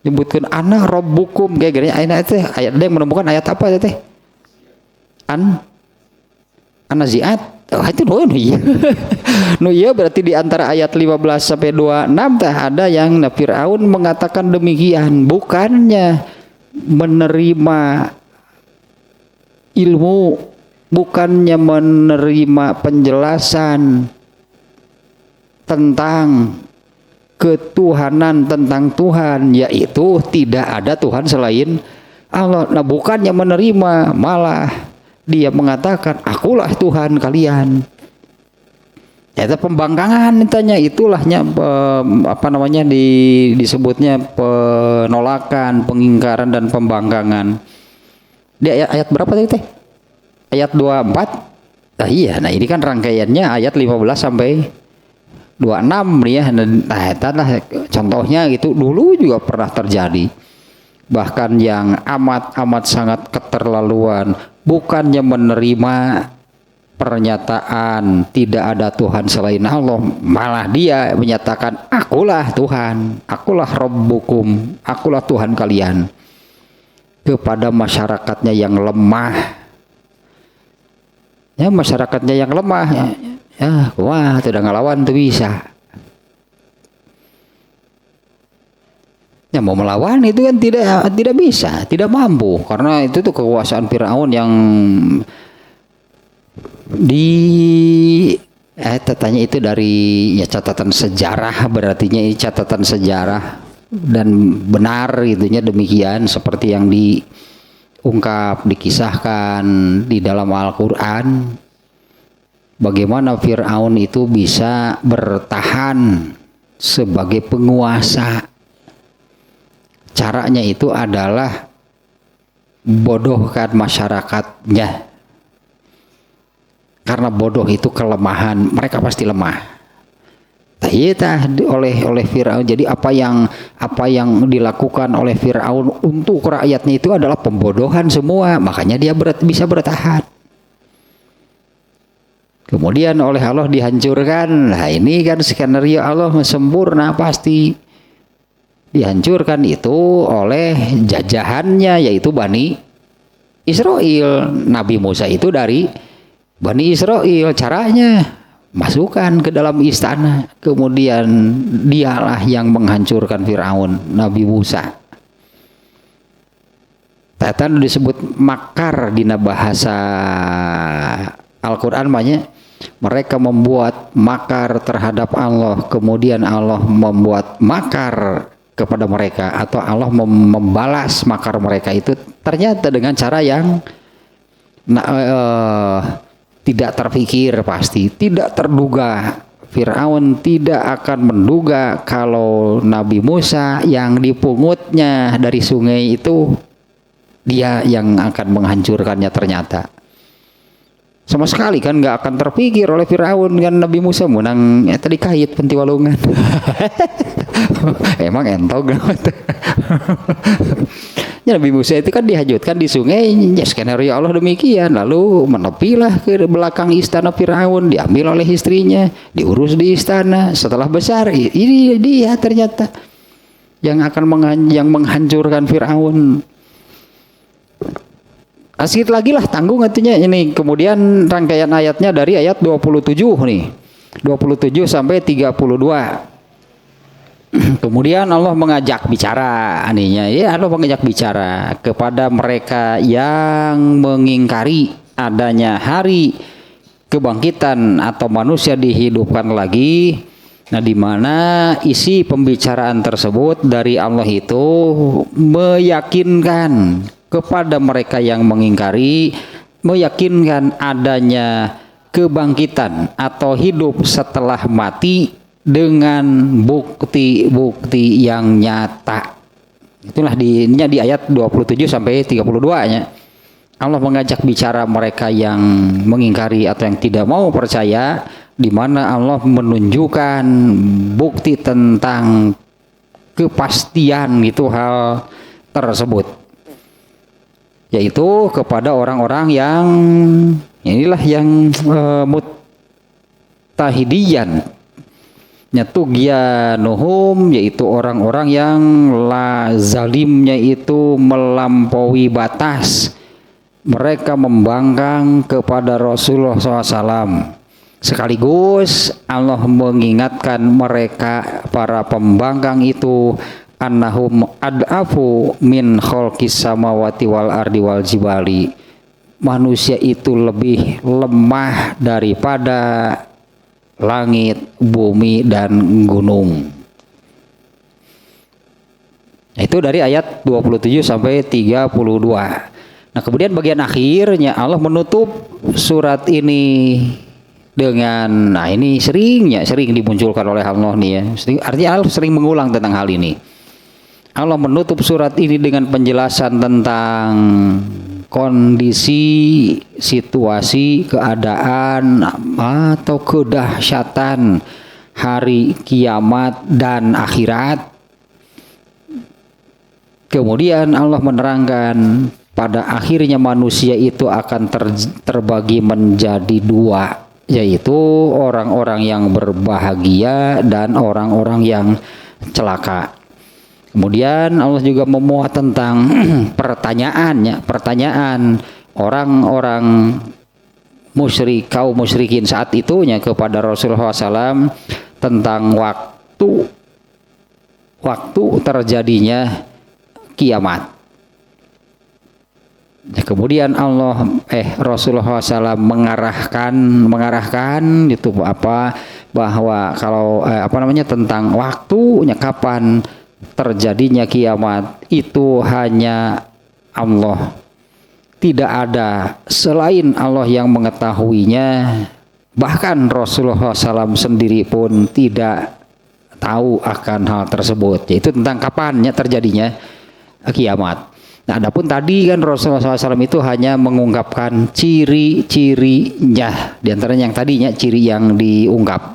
Nyebutkan ana rabbukum kayak gini ayat teh, ayat ada yang menemukan ayat apa teh? An-Nazi'at. Oh, itu doang iya. Nu iya berarti di antara ayat 15 sampai 26 tah ada yang Fir'aun mengatakan demikian, bukannya menerima ilmu, bukannya menerima penjelasan tentang ketuhanan, tentang Tuhan, yaitu tidak ada Tuhan selain Allah. Nah, bukannya menerima, malah dia mengatakan akulah Tuhan kalian. Itu pembangkangan ditanya, itulahnya apa namanya disebutnya penolakan, pengingkaran dan pembangkangan. Di ayat berapa tadi teh? Ayat 24. Nah iya, nah ini kan rangkaiannya ayat 15 sampai 26 ya. Nah, itulah contohnya gitu, dulu juga pernah terjadi. Bahkan yang amat sangat keterlaluan, bukannya menerima pernyataan tidak ada Tuhan selain Allah, malah dia menyatakan akulah Tuhan, akulah Rabbukum, akulah Tuhan kalian, kepada masyarakatnya yang lemah. Ya, masyarakatnya yang lemah ya wah tidak ngelawan tuh bisa. Ya mau melawan itu kan tidak bisa, tidak mampu, karena itu tuh kekuasaan Firaun yang tanya itu dari ya catatan sejarah, berartinya ini catatan sejarah dan benar itunya demikian seperti yang diungkap, dikisahkan di dalam Al-Qur'an, bagaimana Firaun itu bisa bertahan sebagai penguasa. Caranya itu adalah bodohkan masyarakatnya. Karena bodoh itu kelemahan, mereka pasti lemah. Oleh Firaun. Jadi apa yang dilakukan oleh Firaun untuk rakyatnya itu adalah pembodohan semua, makanya dia bisa bertahan. Kemudian oleh Allah dihancurkan. Nah, ini kan skenario Allah sempurna, pasti dihancurkan itu oleh jajahannya, yaitu Bani Israel. Nabi Musa itu dari Bani Israel. Caranya masukkan ke dalam istana, kemudian dialah yang menghancurkan Firaun, Nabi Musa. Tatan disebut makar di bahasa Al-Qur'an banyak. Mereka membuat makar terhadap Allah, kemudian Allah membuat makar kepada mereka, atau Allah membalas makar mereka itu ternyata dengan cara yang tidak terpikir, pasti tidak terduga. Firaun tidak akan menduga kalau Nabi Musa yang dipungutnya dari sungai itu dia yang akan menghancurkannya. Ternyata sama sekali kan nggak akan terpikir oleh Firaun kan Nabi Musa menang tadi kait pentiwalungan. Emang entog. Ya, Nabi Musa itu kan dihanyutkan di sungai, ya, skenario Allah demikian. Lalu menepilah ke belakang istana Firaun, diambil oleh istrinya, diurus di istana. Setelah besar, ini dia ternyata yang akan menghancurkan Firaun. Sedikit lagi lah tanggung artinya ini. Kemudian rangkaian ayatnya dari ayat 27 nih. 27 sampai 32. Kemudian Allah mengajak bicara aninya, ya Allah mengajak bicara kepada mereka yang mengingkari adanya hari kebangkitan atau manusia dihidupkan lagi. Nah, di mana isi pembicaraan tersebut dari Allah itu meyakinkan kepada mereka yang mengingkari, meyakinkan adanya kebangkitan atau hidup setelah mati dengan bukti-bukti yang nyata. Itulah di ayat 27 sampai 32-nya. Allah mengajak bicara mereka yang mengingkari atau yang tidak mau percaya, di mana Allah menunjukkan bukti tentang kepastian gitu hal tersebut, yaitu kepada orang-orang yang inilah yang mutahidiyan nyatugyanuhum, yaitu orang-orang yang la zalimnya itu melampaui batas, mereka membangkang kepada Rasulullah SAW. Sekaligus Allah mengingatkan mereka para pembangkang itu annahum ad'afu min khalqis samawati wal ardi wal jibali. Manusia itu lebih lemah daripada langit, bumi dan gunung. Itu dari ayat 27 sampai 32. Nah, kemudian bagian akhirnya Allah menutup surat ini dengan, nah ini sering dimunculkan oleh Allah nih ya. Artinya Allah sering mengulang tentang hal ini. Allah menutup surat ini dengan penjelasan tentang kondisi, situasi, keadaan atau kedahsyatan hari kiamat dan akhirat. Kemudian Allah menerangkan pada akhirnya manusia itu akan terbagi menjadi dua, yaitu orang-orang yang berbahagia dan orang-orang yang celaka. Kemudian Allah juga memuat tentang pertanyaan orang-orang musyrik, kaum musyrikin saat itunya kepada Rasulullah SAW tentang waktu terjadinya kiamat. Ya, kemudian Rasulullah SAW mengarahkan itu bahwa kalau tentang waktunya kapan terjadinya kiamat itu hanya Allah, tidak ada selain Allah yang mengetahuinya. Bahkan Rasulullah SAW sendiri pun tidak tahu akan hal tersebut, yaitu tentang kapannya terjadinya kiamat. Nah, adapun tadi kan Rasulullah SAW itu hanya mengungkapkan ciri-cirinya, di antaranya yang tadinya ciri yang diungkap.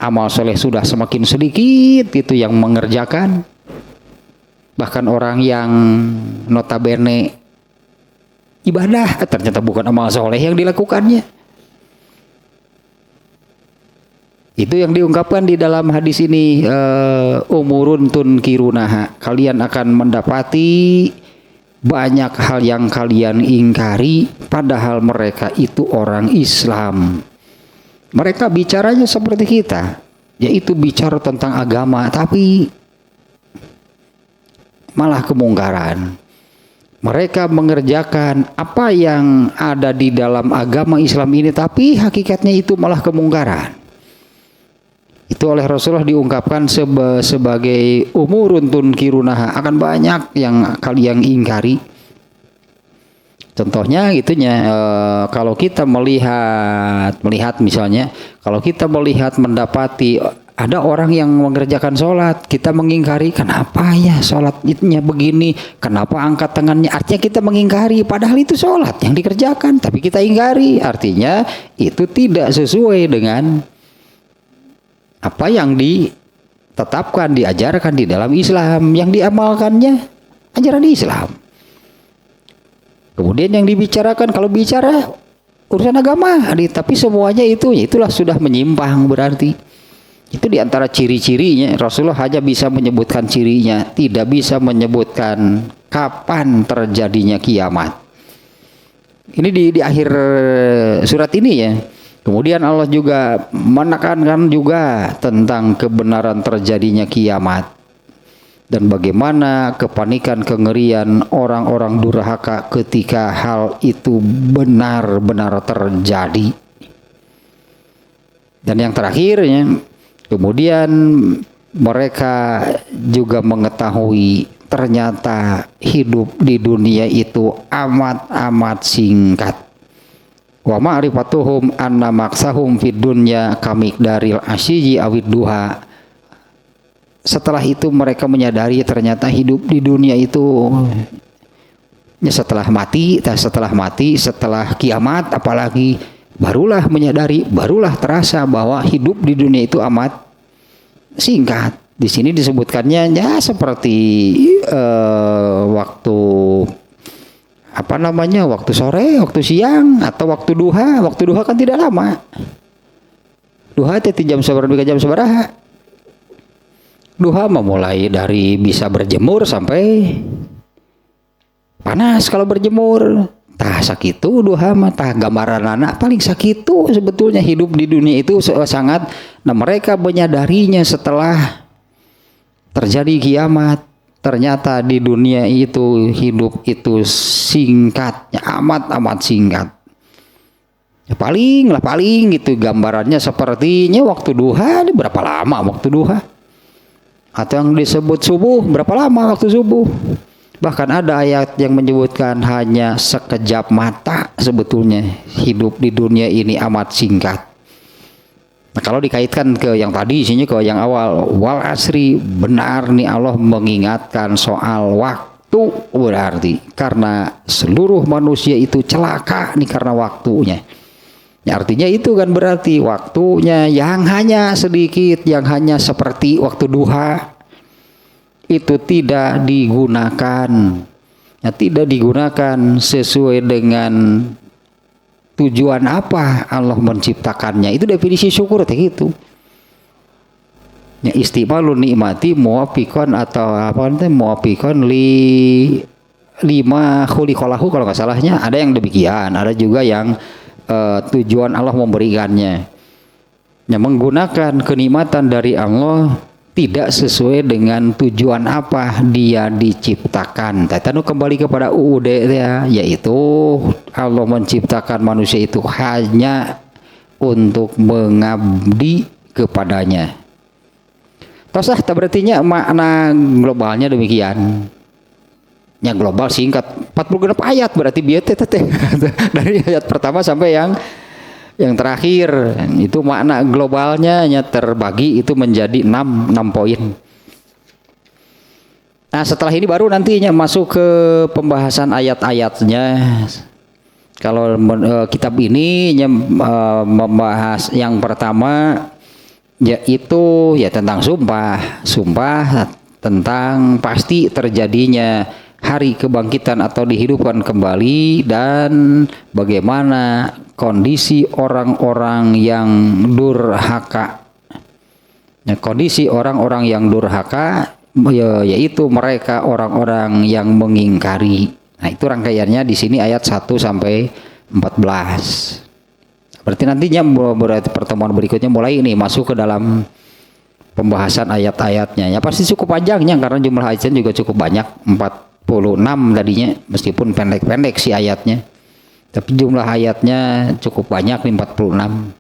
Amal soleh sudah semakin sedikit itu yang mengerjakan, bahkan orang yang notabene ibadah ternyata bukan amal soleh yang dilakukannya. Itu yang diungkapkan di dalam hadis ini, umurun tunkirunaha, kalian akan mendapati banyak hal yang kalian ingkari padahal mereka itu orang Islam. Mereka bicaranya seperti kita, yaitu bicara tentang agama tapi malah kemungkaran. Mereka mengerjakan apa yang ada di dalam agama Islam ini tapi hakikatnya itu malah kemungkaran. Itu oleh Rasulullah diungkapkan sebagai umurun tunkirunaha, akan banyak yang kalian ingkari. Contohnya kalau kita melihat misalnya, kalau kita melihat mendapati ada orang yang mengerjakan sholat, kita mengingkari, kenapa ya sholatnya begini, kenapa angkat tangannya, artinya kita mengingkari, padahal itu sholat yang dikerjakan tapi kita ingkari, artinya itu tidak sesuai dengan apa yang ditetapkan, diajarkan di dalam Islam, yang diamalkannya ajaran Islam. Kemudian yang dibicarakan, kalau bicara urusan agama, tapi semuanya itulah sudah menyimpang berarti. Itu diantara ciri-cirinya. Rasulullah hanya bisa menyebutkan cirinya, tidak bisa menyebutkan kapan terjadinya kiamat. Ini di akhir surat ini ya. Kemudian Allah juga menekankan juga tentang kebenaran terjadinya kiamat dan bagaimana kepanikan, kengerian orang-orang durhaka ketika hal itu benar-benar terjadi. Dan yang terakhirnya, kemudian mereka juga mengetahui ternyata hidup di dunia itu amat-amat singkat. Wa ma'rifatuhum anna maksahum fid dunya kamikdaril asyi awid duha. Setelah itu mereka menyadari ternyata hidup di dunia itu Ya setelah mati, setelah kiamat apalagi barulah menyadari, barulah terasa bahwa hidup di dunia itu amat singkat. Di sini disebutkannya ya seperti waktu waktu sore, waktu siang, atau waktu duha. Waktu duha kan tidak lama. Duha itu jam sabaraha jam sabaraha. Duha memulai dari bisa berjemur sampai panas kalau berjemur. Tah sakitu duha mah tah gambaran anak paling sakitu sebetulnya hidup di dunia itu sangat. Nah mereka menyadarinya setelah terjadi kiamat. Ternyata di dunia itu hidup itu singkatnya amat singkat. Ya paling gitu gambarannya sepertinya waktu duha ini berapa lama waktu duha? Atau yang disebut subuh berapa lama waktu subuh? Bahkan ada ayat yang menyebutkan hanya sekejap mata sebetulnya hidup di dunia ini amat singkat. Nah kalau dikaitkan ke yang tadi isinya ke yang awal wal asri, benar nih Allah mengingatkan soal waktu, berarti karena seluruh manusia itu celaka nih karena waktunya. Ya, artinya itu kan berarti waktunya yang hanya sedikit, yang hanya seperti waktu duha itu tidak digunakan. Ya, tidak digunakan sesuai dengan tujuan apa Allah menciptakannya. Itu definisi syukur kayak gitu. Ya, istimalun nikmati muwafiqan atau apa nanti muwafiqan lima khuliqalahu kalau nggak salahnya. Ada yang demikian, ada juga yang tujuan Allah memberikannya. Ya, menggunakan kenikmatan dari Allah tidak sesuai dengan tujuan apa dia diciptakan. Tanu kembali kepada UUD ya, yaitu Allah menciptakan manusia itu hanya untuk mengabdi kepadanya. Tosah tak berartinya makna globalnya demikian. Yang global singkat 40 ayat berarti biar teh dari ayat pertama sampai yang terakhir itu makna globalnya hanya terbagi itu menjadi 6 poin. Nah setelah ini baru nantinya masuk ke pembahasan ayat-ayatnya. Kalau kitab ini membahas yang pertama yaitu ya tentang sumpah tentang pasti terjadinya hari kebangkitan atau dihidupkan kembali dan bagaimana kondisi orang-orang yang durhaka. Ya, kondisi orang-orang yang durhaka yaitu mereka orang-orang yang mengingkari. Nah, itu rangkaiannya di sini ayat 1 sampai 14. Berarti nantinya berarti pertemuan berikutnya mulai ini masuk ke dalam pembahasan ayat-ayatnya. Ya pasti cukup panjangnya karena jumlah ayatnya juga cukup banyak, 46 tadinya, meskipun pendek-pendek sih ayatnya. Tapi jumlah ayatnya cukup banyak, 46.